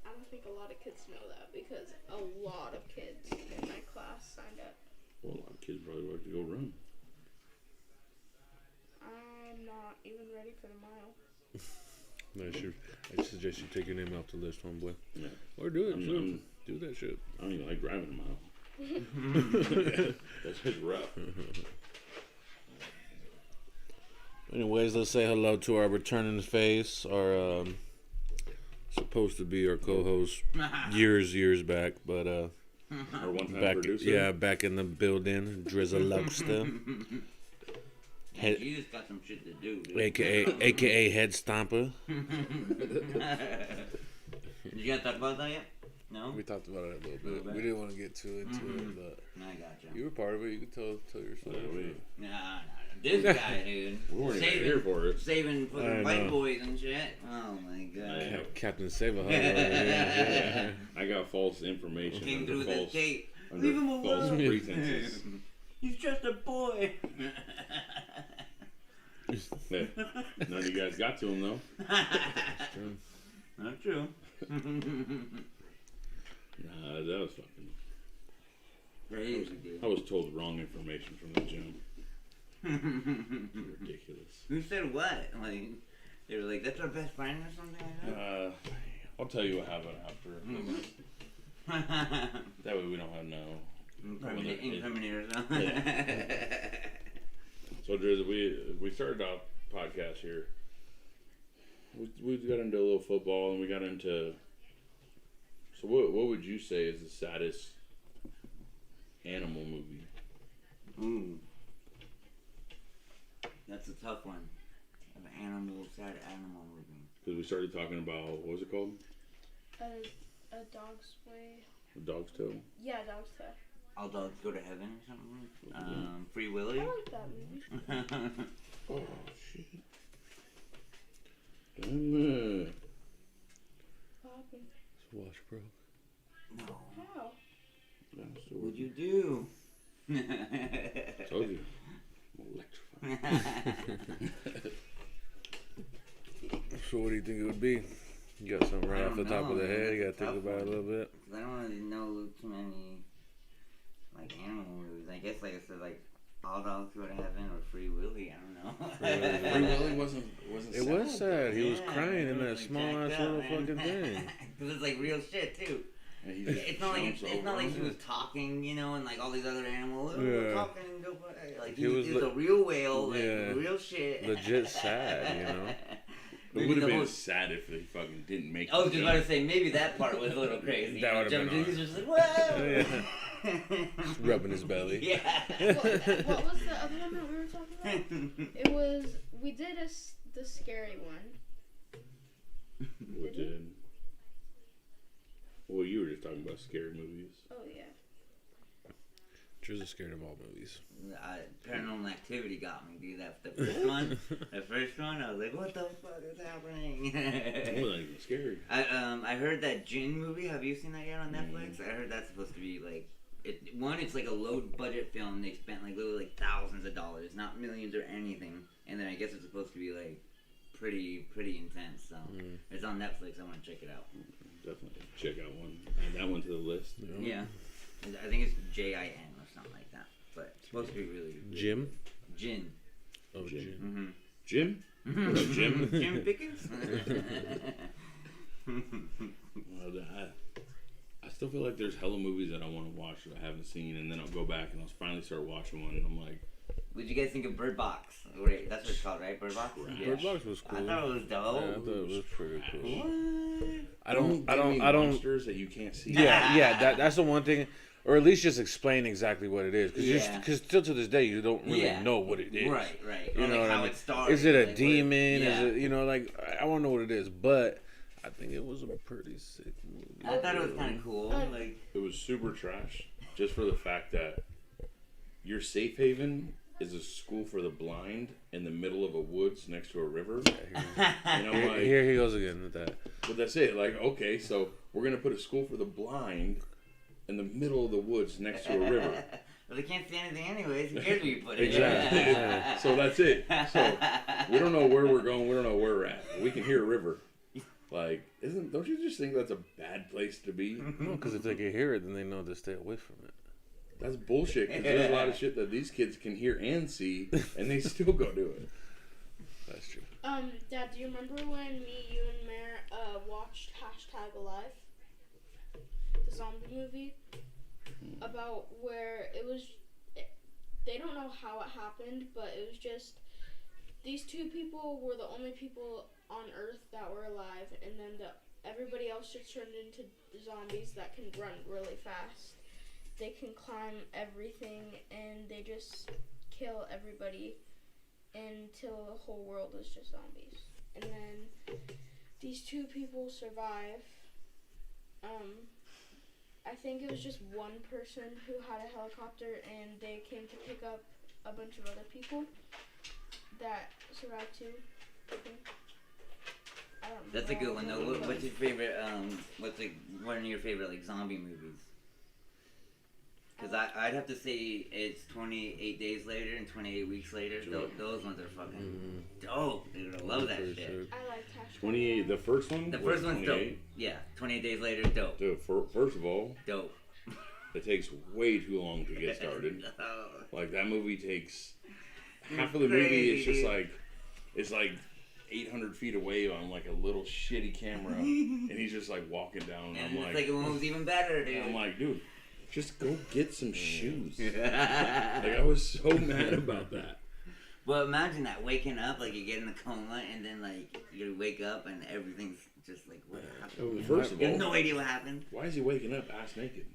I don't think a lot of kids know that because a lot of kids in my class signed up. Well, a lot of kids probably like to go run. I'm not even ready for the mile. No, I suggest you take your name off the list, homeboy. Yeah. Or do it. I'm- Do that shit. I don't even like driving a mile. That's just rough. Anyways, let's say hello to our returning face, our supposed to be our co-host years back, but Our one-time back producer. back in the building, Drizzle Lobster, Yeah, you just got some shit to do, dude. aka Head Stomper. Did you guys talk about that yet? No? We talked about it a little Little bit. bit. We didn't want to get too into it, but I gotcha. you were part of it. You could tell your story. Nah, this guy, dude. We weren't even here for it. Saving for I the know. white boys and shit. Oh my god. Captain Save-A-Hut. I got false information. Came under through the false, gate. under Leave him false alone. pretenses. He's just a boy. Yeah. None of you guys got to him though. Not true. Nah, that was fucking. Crazy, dude. I was told wrong information from the gym. Ridiculous. Who said what? Like, they were like, that's our best friend or something like that? I'll tell you what happened after. That way we don't have no. Incriminators. So Driz, we started our podcast here. We got into a little football and we got into. So what would you say is the saddest animal movie? Ooh. That's a tough one. An animal, sad animal movie. Because we started talking about, what was it called? A Dog's Way. A Dog's Tale. Yeah, Dog's Tale. All dogs go to heaven or something. Free Willy. I like that movie. Oh, shit. Damn it. What happened? His watch broke. No. How? Yeah, so What'd you do? told you. I'm electrified. So what do you think it would be? You got something right I off the don't top of know, the man. head? You That's gotta a think tough about it a one. little bit. I don't really know too many like animal movies. I guess like I said, like All Dogs Go to Heaven or Free Willy. I don't know. Free Willy wasn't It was sad. He was Yeah, crying in it that was, like, small ass jacked little up, man. fucking thing. Because it's like real shit too. And he just It's not like jumps it's not over like he him. was talking, you know, and like all these other animals Yeah. were talking and go like He he was was a real whale, like yeah. real shit. Legit sad, you know? It would have been sad if he fucking didn't make I was the just about to say maybe that part was a little crazy. That would've been Jumped in, awesome. he's just like whoa. Rubbing his belly. Yeah. What was the other one that we were talking about? It was, we did the scary one. We did. Well, you were just talking about scary movies. Oh, yeah. Drew's is scared of all movies. Paranormal Activity got me, dude. That the first one, I was like, what the fuck is happening? It wasn't even scary. I heard that Jinn movie. Have you seen that yet on Netflix? I heard that's supposed to be like, it's like a low budget film. They spent like literally like thousands of dollars, not millions or anything. And then I guess it's supposed to be like pretty intense. So it's on Netflix. I want to check it out. Definitely check out one. Add that one to the list. Yeah, I think it's JIN or something like that. But it's supposed to be really Jim? Jinn. Oh, Jim. Jim. Mm-hmm. Jim? What up, Jim? Jim Pickens. Well, I still feel like there's hella movies that I want to watch that I haven't seen, and then I'll go back and I'll finally start watching one, and I'm like, What did you guys think of Bird Box? Wait, that's what it's called, right? Bird Box? Right. Bird Box was cool. I thought it was dope. Yeah, I thought it was pretty cool. What? I don't. monsters that you can't see. Yeah. That's the one thing, or at least just explain exactly what it is, Yeah. because still to this day you don't really Yeah. know what it is. Right. You Or know like what how I mean? it started. Is it a like, demon? Yeah. Is it like I want to know what it is, but I think it was a pretty sick movie. I thought it was kind of cool. Like, It was super trash, just for the fact that your safe haven is a school for the blind in the middle of a woods next to a river. And I'm like, Here he goes again with that. but that's it. Like, okay, so we're gonna put a school for the blind in the middle of the woods next to a river. But they can't see anything anyways. Who cares where you put it? Exactly. So that's it. So we don't know where we're going. We don't know where we're at. We can hear a river. Like, don't you just think that's a bad place to be? No, because if they can hear it, then they know to stay away from it. That's bullshit. Because there's a lot of shit that these kids can hear and see, and they still go do it. That's true. Dad, do you remember when me, you, and Mare watched #Alive, the zombie movie, about where they don't know how it happened, but it was just these two people were the only people on Earth that were alive, and then everybody else just turned into zombies that can run really fast. They can climb everything, and they just kill everybody until the whole world is just zombies. And then these two people survive. I think it was just one person who had a helicopter, and they came to pick up a bunch of other people that survived too. I think. I don't know. That's a good one though. What's your favorite? What's like one of your favorite like zombie movies? Because I'd have to say it's 28 Days Later and 28 Weeks Later. Those ones are fucking dope, dude. I love that shit. I like #. 28. The first one. The was first one's 28. dope. Yeah, 28 Days Later is dope. Dude, first of all, Dope. it takes way too long to get started. Oh. Like, that movie takes half of the movie. It's just Crazy. it's like 800 feet away on like a little shitty camera, and he's just like walking down. And And I'm the second one was even better, dude. I'm like, dude, just go get some shoes. Like, I was so mad about that. Well, imagine that, waking up, like you get in a coma, and then like you wake up and everything's just like, what happened? First of You have all, no idea what happened. why is he waking up ass naked?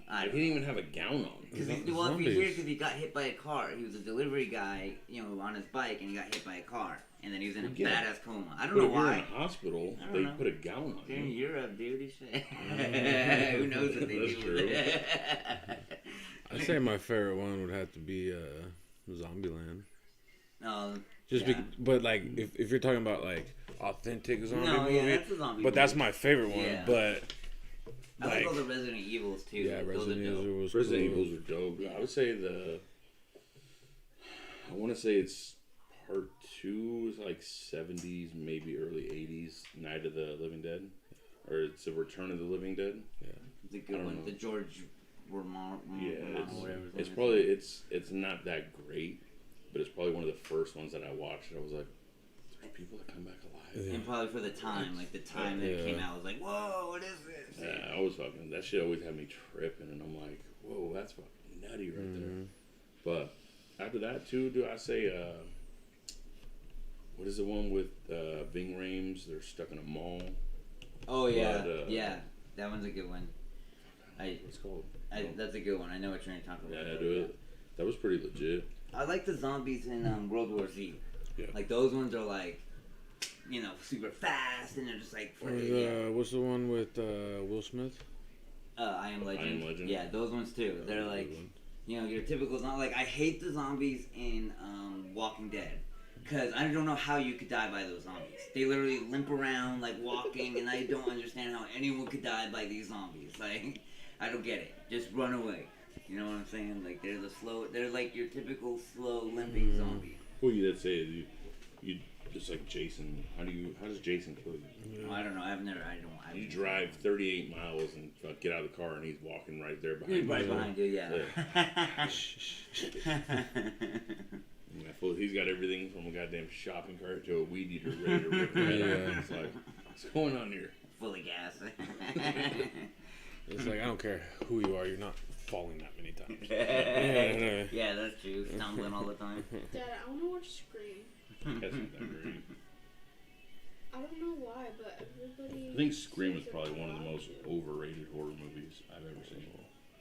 I He don't didn't even have a gown on. Because Zombies. well, if you hear, because he got hit by a car. He was a delivery guy, on his bike, and he got hit by a car. and then he was in a Yeah. badass coma. I don't But know if you're in why. a hospital, I don't they know. put a gown on They're in you. Europe, dude. Shit. Who knows what they That's do true. with it? I'd say my favorite one would have to be Zombieland. Just Yeah. but like if you're talking about like authentic zombie No, movie, yeah, that's a zombie but that's movie. my favorite one. Yeah. But I like all the Resident Evils too. yeah, Those are Resident dope. Evil was Resident cool. Evils are dope. Yeah. I would say I want to say it's part 2 is like 70s, maybe early 80s, Night of the Living Dead. Or it's a Return of the Living Dead. It's a good I don't one. know. The George Romano, Yeah, whatever. his it's name probably is. it's not that great, but it's probably one of the first ones that I watched. And I was like, "There's people that come back alive." Yeah. And probably for the time, like the time that it Yeah. came out, I was like, "Whoa, what is this?" Yeah, I was fucking. That shit always had me tripping, and I'm like, "Whoa, that's fucking nutty right there." But after that too, do I say what is the one with Ving Rhames? They're stuck in a mall. Oh yeah, But, yeah, that one's a good one. What's it called? That's a good one. I know what you're talking Yeah, about. I do it. That was pretty legit. I like the zombies in World War Z. Yeah. Like those ones are like, super fast and they're just like. Or what's the one with Will Smith? I Am Legend. I Am Legend. Yeah, those ones too. They're That was a like, good one. your typical zombie. Like I hate the zombies in Walking Dead. Because I don't know how you could die by those zombies. They literally limp around, like, walking, and I don't understand how anyone could die by these zombies. Like, I don't get it. Just run away. You know what I'm saying? Like, they're like your typical slow, limping zombie. Well, you did say you just like Jason. How does Jason kill you? I don't know. I don't. You drive 38 miles and get out of the car, and he's walking right there behind you. Right behind you, yeah. Yeah, fool, he's got everything from a goddamn shopping cart to a weed eater ready to rip right Yeah. It's like, what's going on here? Full of gas. It's like I don't care who you are, you're not falling that many times. Yeah, that's true. Stumbling all the time. Dad, I want to watch Scream. That's not that great. I don't know why, but everybody. I think Scream is says probably it's one of the a most lot. overrated horror movies I've ever seen.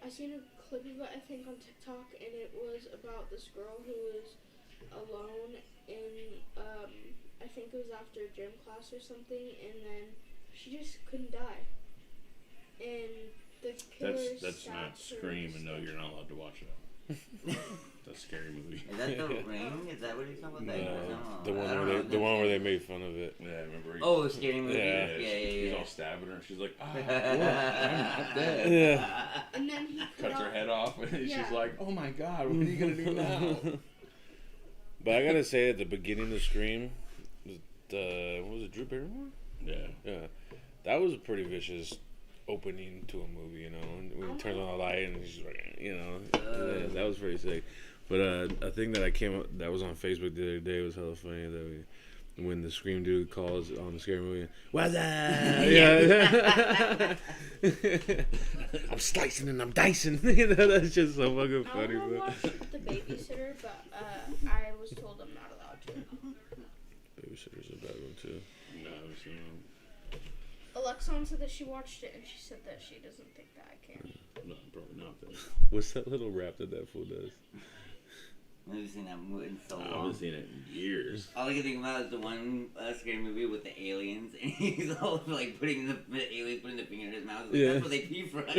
I seen a clip of it, I think, on TikTok, and it was about this girl who was alone in, I think it was after gym class or something, and then she just couldn't die. And the killer That's not Scream, and no, you're not allowed to watch that. That's a scary movie. Is that The Ring? Is that what he's talking about? No, The I don't one know. the one where they made fun of it. Yeah, I remember. Oh, the scary movie. Yeah. He's Yeah. all stabbing her, and she's like, "Ah, what? I'm not dead." Yeah. And then he put Cuts her out- head off, and Yeah. she's like, "Oh my god, what are you gonna do now?" But I gotta say, at the beginning of Scream, what was it, Drew Barrymore? Yeah. Yeah, that was a pretty vicious opening to a movie. When he turns on the light and she's like, yeah, that was pretty sick. But a thing that that was on Facebook the other day was hella funny that when the Scream dude calls on the scary movie, what's that? Yeah. I'm slicing and I'm dicing. That's just so fucking I funny. want to But watch The Babysitter, but I was told I'm not allowed to. Babysitter's a bad one too. No, I haven't seen him. Alexon said that she watched it, and she said that she doesn't think that I can. No, probably not. Then. What's that little rap that fool does? I've never seen that movie in so I long. haven't seen it in years. All I can think about is the one scary movie with the aliens, and he's all like putting the aliens putting the finger in his mouth. Like, Yeah. That's what they pee for us.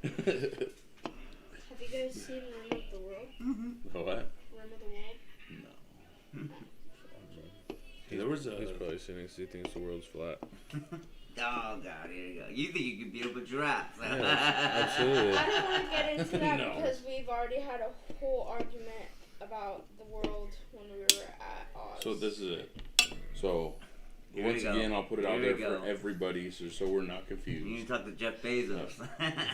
Have you guys seen Room of the World? Oh, what? Room of the World? No. There was He's probably sitting next to he thinks the world's flat. Oh god, here you go. You think you can beat up a giraffe? Absolutely. I don't want to get into that No. because we've already had a whole argument about the world when we were at Oz. So this is it. So Here once we go. again, I'll put it out Here there we go. for everybody, so we're not You need confused. to talk to Jeff Bezos.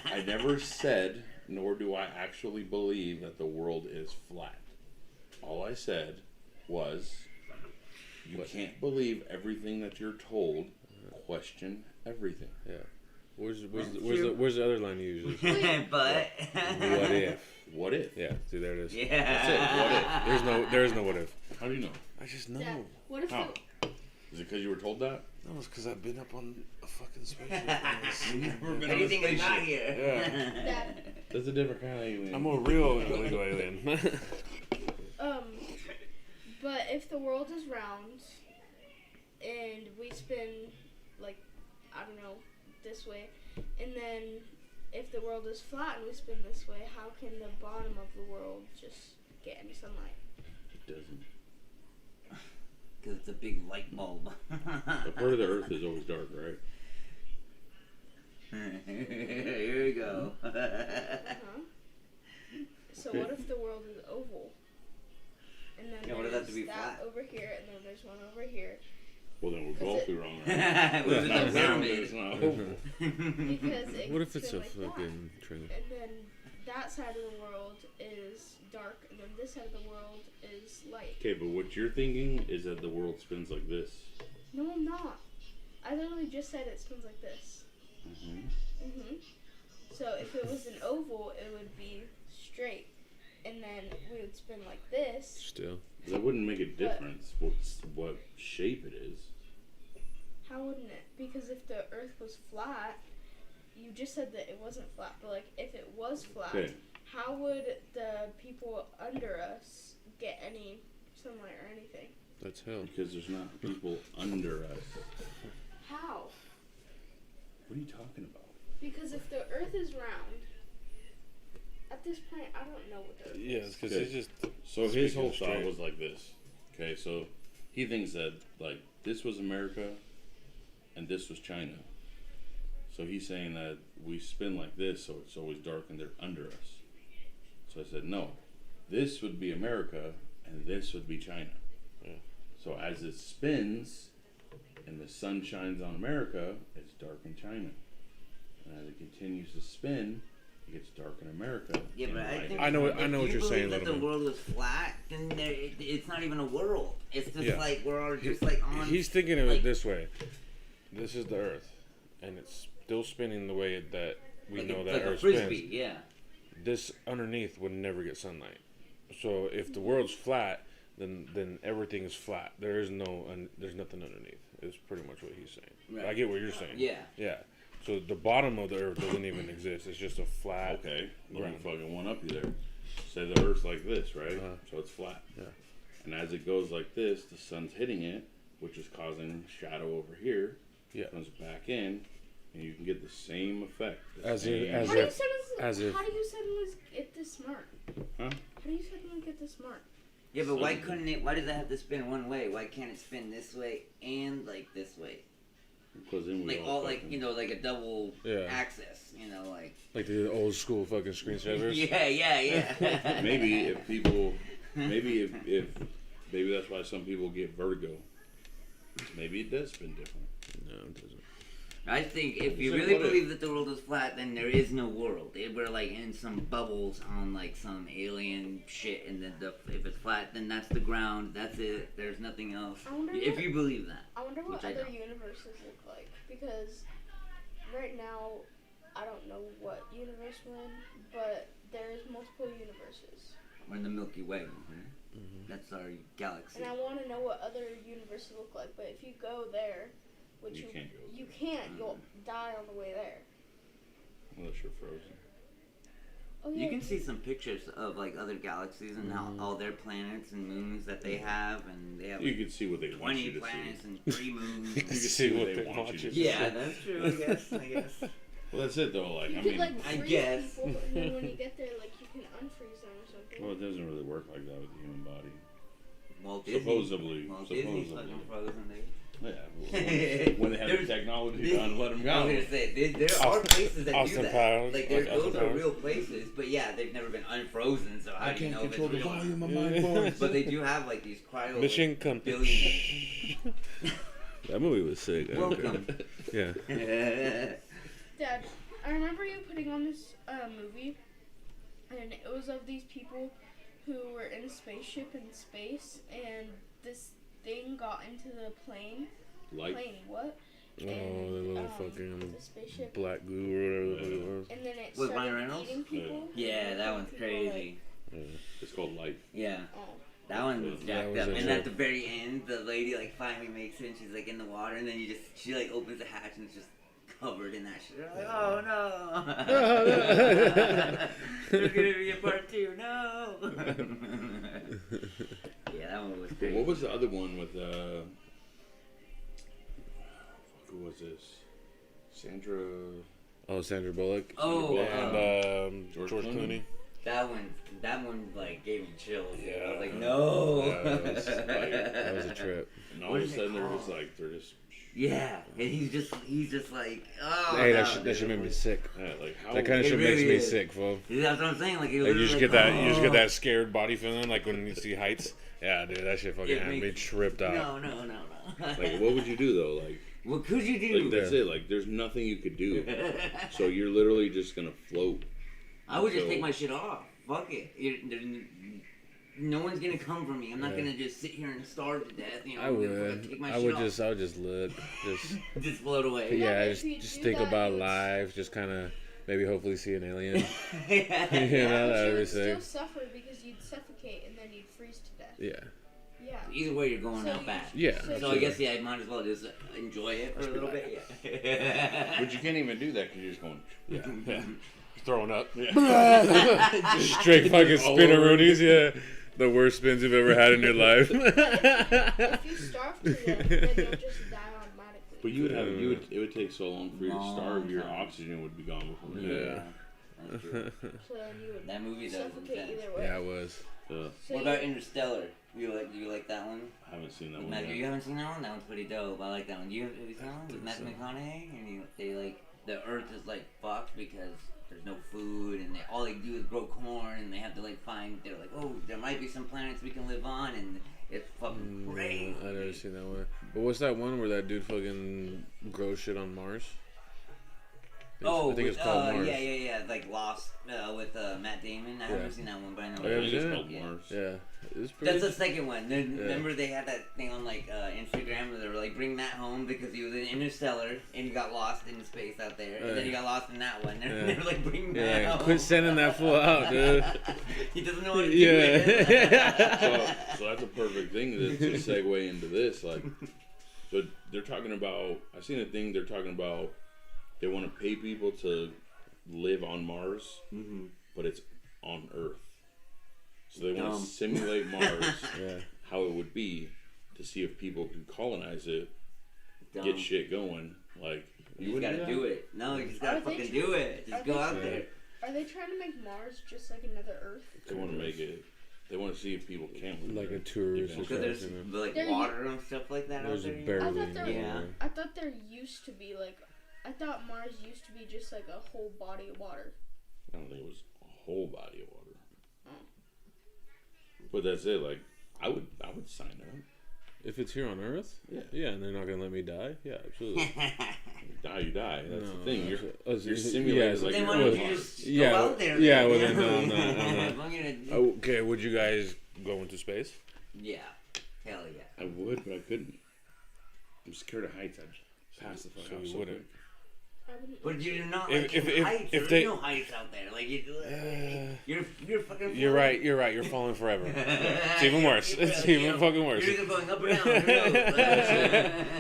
I never said, nor do I actually believe that the world is flat. All I said was, you can't believe everything that you're told. Question everything. Yeah. Where's true. the other line you use? But What if? What if? Yeah. See, there it is. Yeah. There is no what if. How do you know? I just know. Dad, what if How? Is it because you were told that? No, it's because I've been up on a fucking spaceship. Never been How do you on a think I got spaceship. here? Yeah. Dad, That's a different kind of alien. I'm a real illegal alien. But if the world is round and we spin, like, I don't know, this way, and then if the world is flat and we spin this way, how can the bottom of the world just get any sunlight? It doesn't. Because it's a big light bulb. A part of the Earth is always dark, right? Here we go. So Okay. what if the world is oval? And then Yeah, what if there's that to be that flat? over here, and then there's one over here. Well, then we're both be wrong. Right? What if It's not it's a round, pyramid? it's not oval. Because it What if could it's spin a like that. fucking triangle? And then that side of the world is dark, and then this side of the world is light. Okay, but what you're thinking is that the world spins like this. No, I'm not. I literally just said it spins like this. So if it was an oval, it would be straight, and then we would spin like this. Still. That wouldn't make a difference what shape it is. How wouldn't it? Because if the Earth was flat, you just said that it wasn't flat. But like, if it was flat, Okay. how would the people under us get any sunlight or anything? That's hell. Because there's not people under us. How? What are you talking about? Because if the Earth is round, at this point, I don't know what the Earth Yeah, is. because Okay. it's just. So his Speaking whole straight. thought was like this. Okay, so he thinks that like this was America and this was China. So he's saying that we spin like this, so it's always dark and they're under us. So I said, no, this would be America and this would be China. Yeah. So as it spins and the sun shines on America, it's dark in China. And as it continues to spin, it gets dark in America. Yeah, and but I light think I know if what you you're saying, believe that the Letterman. world was flat, then it's not even a world. It's just Yeah. like we're all just like on. He's thinking of like- it this way. This is the Earth, and it's still spinning the way that we like know it's that like a Earth frisbee. spins. Yeah. This underneath would never get sunlight. So if the world's flat, then everything is flat. There is there's nothing underneath. Is pretty much what he's saying. Right. I get what you're saying. Yeah. Yeah. So the bottom of the Earth doesn't even exist. It's just a flat. Okay, let me Ground. fucking one up you there. Say the Earth's like this, right? Uh-huh. So it's flat. Yeah. And as it goes like this, the sun's hitting it, which is causing shadow over here. Yeah. Comes back in, and you can get the same effect. the As same- as How do you if- suddenly, if- how do you suddenly get this smart? Huh? How do you suddenly get this smart? Yeah, but why Something. couldn't it? Why does it have to spin one way? Why can't it spin this way and like this way? Because then we Like all like fucking- like a double Yeah. access. Like. Like the old school fucking screensavers. Yeah. Maybe if people, maybe if maybe that's why some people get vertigo. Maybe it does spin different. No, it doesn't. I think if you So really what if- believe that the world is flat, then there is no world. We're like in some bubbles on like some alien shit, and then if it's flat, then that's the ground. That's it. There's nothing else. I wonder If what- you believe that. I wonder what Which I other don't. universes look like, because right now I don't know what universe we're in, but there's multiple universes, We're in the Milky Way. Mm-hmm. That's our galaxy. and I want to know what other universes look like. But if you go there, which You can't go you can't, you'll die on the way there. Unless you're frozen. Oh yeah, You can see some pictures of like other galaxies and how all their planets and moons that they have, and they have You like, can see what they want 20 you to planets see. and 3 moons. You can can see see what what they they want want you you to to see. Yeah, that's true. I guess. Well, that's it though. Like you I could mean, like I freeze guess. people, and then when you get there, like you can unfreeze them or something. well, it doesn't really work like that with the human body. Walt Disney. Supposedly, Walt Disney's supposedly. fucking frozen, dude. Yeah, when they have the There's- technology done, let them I was go. gonna say there are places that do Austin that. Powers, Like like those Austin are Powers. real places, but yeah, they've never been unfrozen. So how do you know if it's real? of my voice. But they do have like these cryo Mission come. billionaires. That movie was sick. Welcome. Yeah. Dad, I remember you putting on this movie, and it was of these people who were in a spaceship in space, and this thing got into the plane. Like, Plane, what? Oh, the little fucking the spaceship. black goo or whatever the fuck it was. And then it With started Ryan Reynolds? eating people. Yeah, that one's People, crazy. it's called Life. Yeah, oh. that one's That jacked was up. a And joke. at the very end, the lady like finally makes it, and she's like in the water, and then she like opens the hatch, and it's just covered in that shit. They're like, oh no. There's gonna be a part 2. No. Yeah, that one was great. What was the other one with who was this? Sandra Sandra Bullock. Oh, and George George Clooney. That one like gave me chills. I was like, Yeah. no. That was a trip. And all What of a is it sudden they're called? just like they're just Yeah, and he's just like, oh. Hey, no, that should make me sick. like how That kind of It shit really makes me is. sick, fool. That's what I'm saying. Like, Like you just get that, you just get that scared body feeling, like when you see heights. Yeah, dude, that shit fucking It had me makes- tripped out. No. like what would you do though? Like What could you do? like that's it. Like there's nothing you could do. So you're literally just gonna float. I would just So- take my shit off. Fuck it. No one's gonna come for me. I'm not Yeah. gonna just sit here and starve to death. You know, I I'm gonna would. fucking take my I shit would off. just look, just Just float away. Yeah, yeah, but if you just do think that, about you would- life, just kind of maybe hopefully see an alien. Yeah. You know, But that you would be would sick. still suffer because you'd suffocate and then you'd freeze to death. Yeah, Yeah. Either way, you're going So out you- bad. yeah. So So I absolutely. guess yeah, I might as well just enjoy it for a little bit. Yeah. But you can't even do that because you're just going. yeah. Throwing up. Yeah. Just straight fucking All over. spinaroonies. Yeah, the worst spins you've ever had in your life. If you starve to death, then you'll just die automatically. But it would take so long for you to starve. Your oxygen would be gone before you. Yeah. That's true. So then you would That movie does suffocate intense. either way. Yeah, it was. Yeah. So What about Interstellar? Do you like that one? I haven't seen that one. Matthew, yet. you haven't seen that one? That one's pretty dope. I like that one. Have you seen that one? With think Matthew so. McConaughey? And they like, the earth is like fucked because there's no food and all they do is grow corn and they have to like they're like, oh, there might be some planets we can live on and it's fucking great. I never seen that one. But what's that one where that dude fucking grows shit on Mars? Oh, I think it's called Mars. yeah, like Lost with Matt Damon. I Yeah. haven't seen that one, but I know. Oh, I yeah, think it's yeah. called Yeah. Mars. Yeah, it's pretty. That's the second one. Remember they had that thing on like Instagram where they were like, bring that home because he was in Interstellar and he got lost in space out there, and then he got lost in that one. And they were like, bring that Yeah, home. quit sending that fool out, dude. He doesn't know what to do. Yeah. So that's a perfect thing to segue into this. Like, so they're talking about. I've seen a thing. They're talking about. They want to pay people to live on Mars, but it's on Earth. So they want Dumb. to simulate Mars, Yeah. how it would be, to see if people can colonize it, Dumb. get shit going. Like, You just wouldn't gotta do it. No, you just Are gotta they fucking try- do it. are Just they go out try- there. Are they trying to make Mars just like another Earth? They want to make it. They want to see if people can live Like there. a tourist or Because there's something. like There water and stuff like that out There's there. barely I thought there- any Yeah. water. I thought there used to be like, I thought Mars used to be just like a whole body of water. I don't think it was a whole body of water. Oh. But that's it. Like, I would sign up. If it's here on Earth, Yeah. and they're not gonna let me die, yeah, absolutely. Die, you die. That's No, the thing. You're you're simulated like Then you're why on don't you Mars. just Yeah, go out there? yeah, then? well, then, no, I'm not. If I'm gonna- Okay, would you guys go into space? Yeah. Hell yeah. I would, but I couldn't. I'm scared of heights. I'd pass the fuck So out you so wouldn't. quick. I wouldn't. But you're not If- like if- in if- heights. if There's they- no heights out there. Like you're fucking. You're right. You're falling forever. It's even worse. It's even fucking worse. You're either going up or down. Who knows?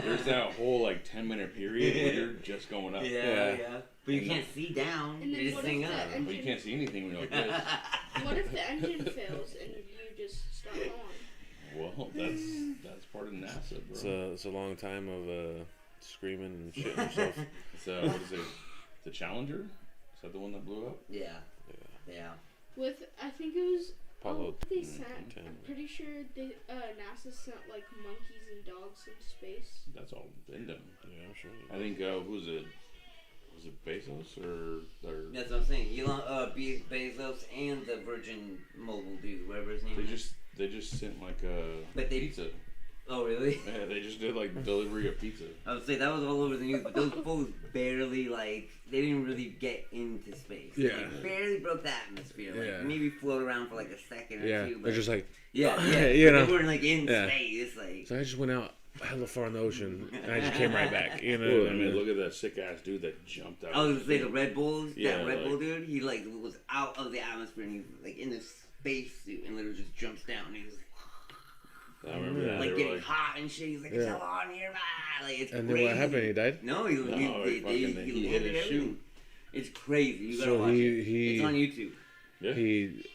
There's that whole like 10-minute period where you're just going up. Yeah. But you can't see down. And then You're just what if seeing the up. engine- But you can't see anything when you're like this. What if the engine fails and you just start going? Well, that's part of NASA, bro. It's a long time of screaming and shitting yourself. So what is it? The Challenger? Is that the one that blew up? Yeah. With I think it was Apollo they sent. 10. I'm pretty sure they NASA sent like monkeys and dogs into space. That's all been done. Yeah, I'm sure. I think who was it? Was it Bezos or That's what I'm saying. Elon, Bezos and the Virgin Mobile dude, whatever his name is. they just sent like a But they- pizza. Oh, really? Yeah, they just did like delivery of pizza. I would say that was all over the news, but those fools barely, like, they didn't really get into space. Yeah. They barely broke the atmosphere. Like, Yeah. maybe float around for like a second or Yeah, two. But they're just like, yeah. you But know. they weren't like in Yeah. space. Like, so I just went out hella far in the ocean and I just came right back. You know, Well, I mean, look at that sick ass dude that jumped out. I was gonna say the Red Bulls. Yeah, that Red like- Bull dude, he like was out of the atmosphere and he was like in this space suit and literally just jumps down. And he was I remember that. Like They were getting like, hot and shit. He's like, it's on here, man. Like it's And crazy. then what happened? He died? No, he hit his everything. shoe. It's crazy. You gotta So watch it. he- It's on YouTube. Yeah. He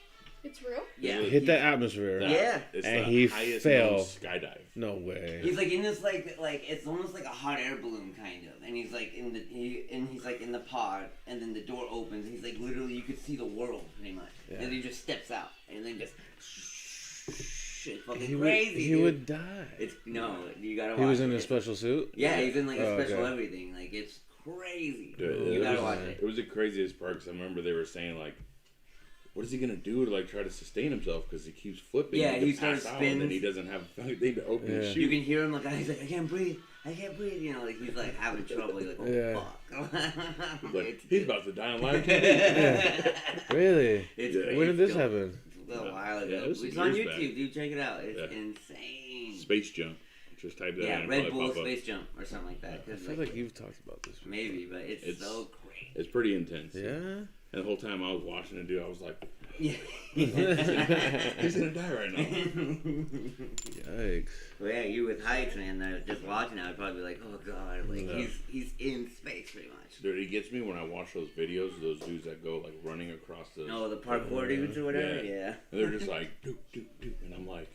It's real? Yeah. hit that atmosphere. Yeah. It's And the he highest fell. known skydive. No way. He's like in this like it's almost like a hot air balloon kind of, and he's like he's like in the pod, and then the door opens, and he's like literally you could see the world pretty much, Yeah. and he just steps out, and then just it's fucking He crazy. he dude. would die. It's no, you gotta watch. He was in it. a special suit? Yeah, he's in like a Oh, special okay. everything. Like it's crazy. Dude, You it gotta was- watch it. It was the craziest part because I remember they were saying like, "What is he gonna do to like try to sustain himself?" Because he keeps flipping. Yeah, he he could pass starts out, and then spins. he doesn't have anything to open his Yeah. shoe. You can hear him like he's like I can't breathe. You know, like he's like having trouble. You're like, oh Yeah. fuck. Like, he's about to die on live TV. Really? It's Yeah. crazy. When did this Still. happen? A while ago. Yeah, it was it's some on years YouTube, back. dude. Check it out. It's Yeah. insane. Space jump. Just type that in. Yeah, and Red probably Bull pop up. Space Jump or something like that. I 'cause, feel like you've talked about this before. maybe, but it's It's- so crazy. It's pretty intense. Yeah? And the whole time I was watching it, dude, I was like, Yeah. he's gonna die right now. Yikes. Well, yeah, you with heights, man. Just watching it, I'd probably be like, oh god, like Yeah. he's in space pretty much. Dude, it gets me when I watch those videos of those dudes that go like running across the. No, the parkour dudes or whatever. Yeah. And they're just like, doop, doop, doop. And I'm like,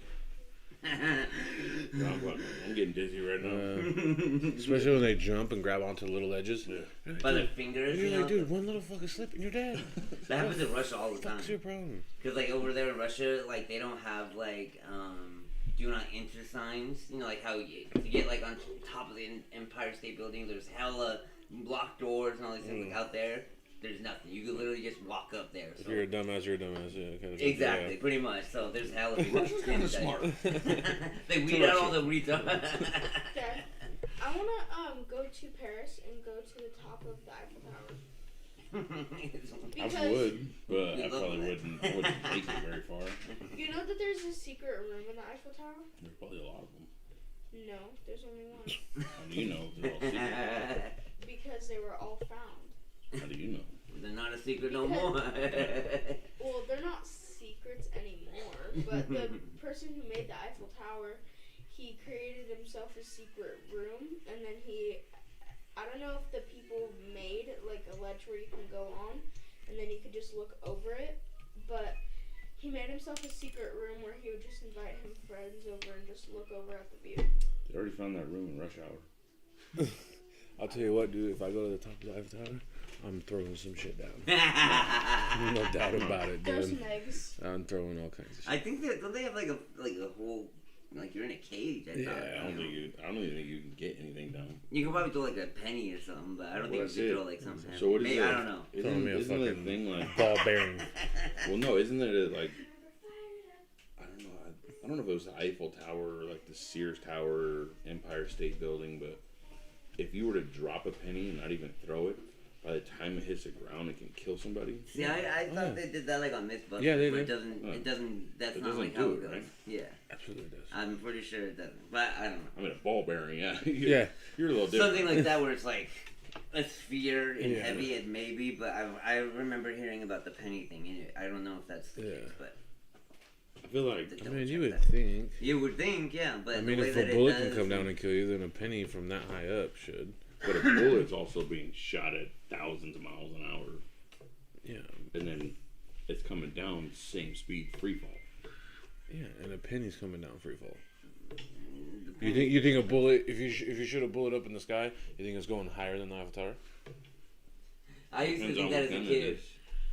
I'm getting dizzy right now. Especially when they jump and grab onto little edges. Yeah. By their fingers, you You're know. like, dude, one little fucking slip and you're dead. That happens in Russia all the time. What's your problem? Cause like over there in Russia, like they don't have like do not enter signs. You know, like how you, to get like on top of the Empire State Building, there's hella blocked doors and all these things. Like out there, there's nothing. You could literally just walk up there. If So. you're a dumbass, you're a dumbass. Yeah, kind of thing. Exactly, pretty much. So there's hella people. Russia's kind of smart. They weed out all the retards. Dad, I wanna go to Paris and go to the top of the Eiffel Tower. I Because would, but I You probably love wouldn't take it very far. you know that there's a secret room in the Eiffel Tower? There's probably a lot of them. No, there's only one. How do you know? They're all secret? Because they were all found. How do you know? They're not a secret no Because- more. Well, they're not secrets anymore, but the person who made the Eiffel Tower, he created himself a secret room, and then I don't know if the people made like a ledge where you can go on, and then you could just look over it, but he made himself a secret room where he would just invite him friends over and just look over at the view. They already found that room in rush hour. I'll tell you what, dude. If I go to the top of the Eiffel Tower, I'm throwing some shit down. No doubt about it, Throw dude. some eggs. I'm throwing all kinds of shit. I think that don't they have like a whole like you're in a cage. I Yeah, thought, I don't even think you can get anything down. You can probably throw like a penny or something, but I don't think you That's should it. throw like something. So what is Maybe, it? I don't know. Throwing me a Isn't the fucking thing like? ball bearing. Well, no, isn't it like? I don't know. I don't know if it was the Eiffel Tower or like the Sears Tower, or Empire State Building, but if you were to drop a penny and not even throw it, by the time it hits the ground, it can kill somebody. See, I thought yeah. they did that like on Mythbusters. Yeah, they but did. It doesn't. That's It not doesn't like do how it, it goes. right? Yeah, Absolutely does. I'm pretty sure it doesn't. But I don't know. I mean, a ball bearing, yeah. Yeah. You're a little different. Something like that where it's like a sphere and Yeah. heavy and maybe, but I remember hearing about the penny thing in it. I don't know if that's the Yeah. case, but I feel like I mean, you would Double check think. you would think, yeah. But I the mean, way if that a bullet it can does, come down and kill you, then a penny from that high up should. but a bullet's also being shot at thousands of miles an hour, Yeah. and then it's coming down same speed, free fall. Yeah, and a penny's coming down free fall. You think a bullet? If you shoot a bullet up in the sky, you think it's going higher than the Eiffel Tower? I used to Depends think on that what as a gun it kid. is.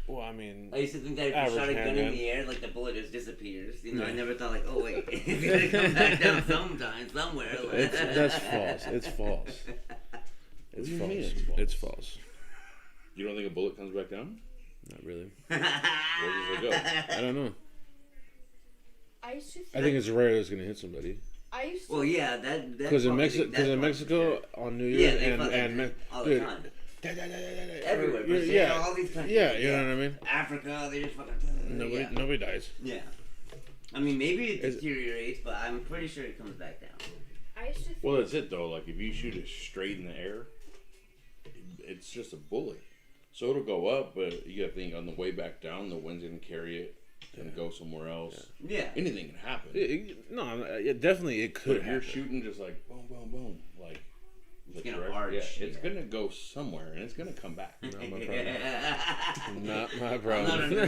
Well, I mean, I used to think that if you Average shot a gun in handgun. the air, like the bullet just disappears. You know, I Yeah. never thought like, oh wait, it's gonna come back down sometime, somewhere. Like. that's false. It's false. It's do you false. mean it's false? It's false. You don't think a bullet comes back down? Not really. Where does it go? I don't know. I used to I think it's rare it's gonna hit somebody. I used to Well, yeah, that Because in Mexico, Mexico on New Yeah, Year's they and fucking all the dude, time. everywhere. Brazil, Yeah, all these countries. yeah, you know what I mean. Africa, they just fucking. Nobody dies. Yeah. I mean, maybe it Is- deteriorates, but I'm pretty sure it comes back down. I used to think Well, that's it though. Like if you shoot it straight in the air, it's just a bullet. So it'll go up, but you gotta think on the way back down, the wind's gonna carry it gonna go somewhere else. Yeah. Anything can happen. Definitely it But could if you're happen. shooting just like boom, boom, boom, like It's the gonna direct- arch, yeah, it's yeah. gonna go somewhere and it's gonna come back. Not my problem. Not my I'm not problem. I under-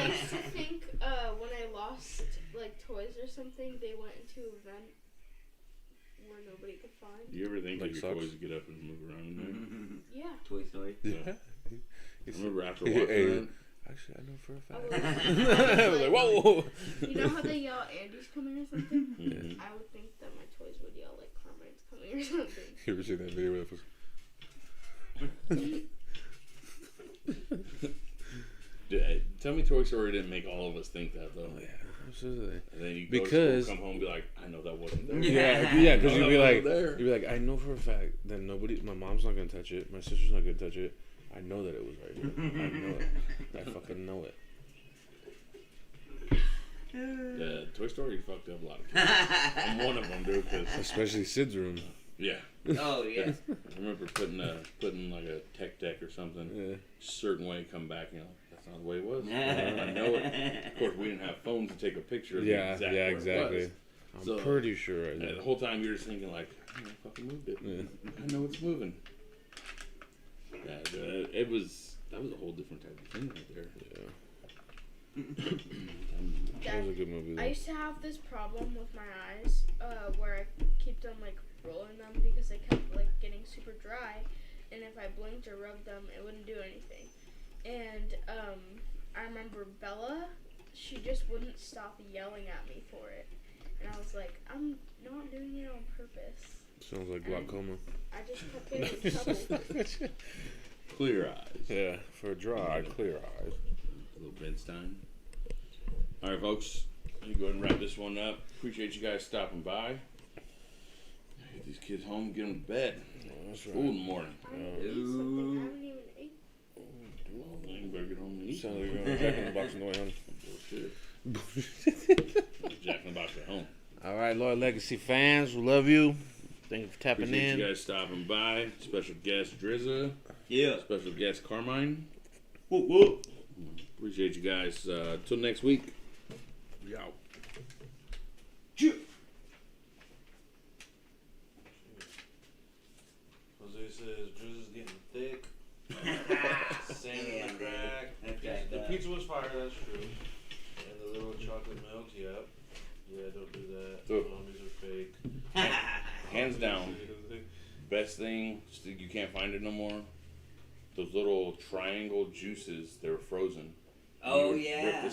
used to think when I lost like toys or something, they went into a vent where nobody could find. You ever think Like that your socks? toys get up and move around in Yeah. Toy Story. there? Yeah. I remember after watching Hey, that. actually, I know for a I fact. I was like, whoa. You know how they yell Andy's coming or something? Mhm. I would think that my toys would yell like Carmine's coming or something. You ever seen that video where the Tell me Toy Story didn't make all of us think that though. Oh, yeah, absolutely. And then you go Because- to school, come home and be like, I know that wasn't there. Yeah, because I you'd know be that like, wasn't there. you'd be like, I know for a fact that my mom's not gonna touch it, my sister's not gonna touch it. I know that it was right here. I know it. I fucking know it. Yeah, Toy Story fucked up a lot of kids. I'm one of them, dude. 'Cause, Especially Sid's room. yeah, Oh yeah. I remember putting like a tech deck or something Yeah. certain way, come back, you know, that's not the way it was. I know it. Of course, we didn't have phones to take a picture of Yeah, the exact yeah, where it exactly. was. I'm So- pretty sure. I And know. the whole time you're just thinking like, I fucking moved it. Yeah. I know it's moving. Yeah, dude, that was a whole different type of thing right there. Yeah. That was a good movie. I Though. used to have this problem with my eyes, where I kept on like rolling them because they kept like getting super dry, and if I blinked or rubbed them, it wouldn't do anything. And I remember Bella, she just wouldn't stop yelling at me for it, and I was like, I'm not doing it on purpose. Sounds like glaucoma. I just kept getting in trouble. Clear eyes. Yeah, for dry, clear eyes. A little bedtime. All right, folks. Let me go ahead and wrap this one up. Appreciate you guys stopping by. Get these kids home, get them to bed. That's School in the morning. I need to eat something. I haven't even ate. Well, then you better get home and eat. Sounds like you're going to Jack in the Box on the way home. Bullshit. Jack in the Box at home. All right, Loyal Legacy fans, we love you. Thank you for tapping Appreciate in. you guys stopping by. Special guest Drizza. Yeah. Special guest Carmine. Whoop whoop. Appreciate you guys. Till next week. We out. Jose says Drizza's getting thick. Sand in the crack. Okay. The pizza was fire, that's true. And the little chocolate milk, yep. Yeah, don't do that. So- Zombies are fake. Hands down. Best thing, you can't find it no more. Those little triangle juices, they're frozen. Oh You rip yeah. the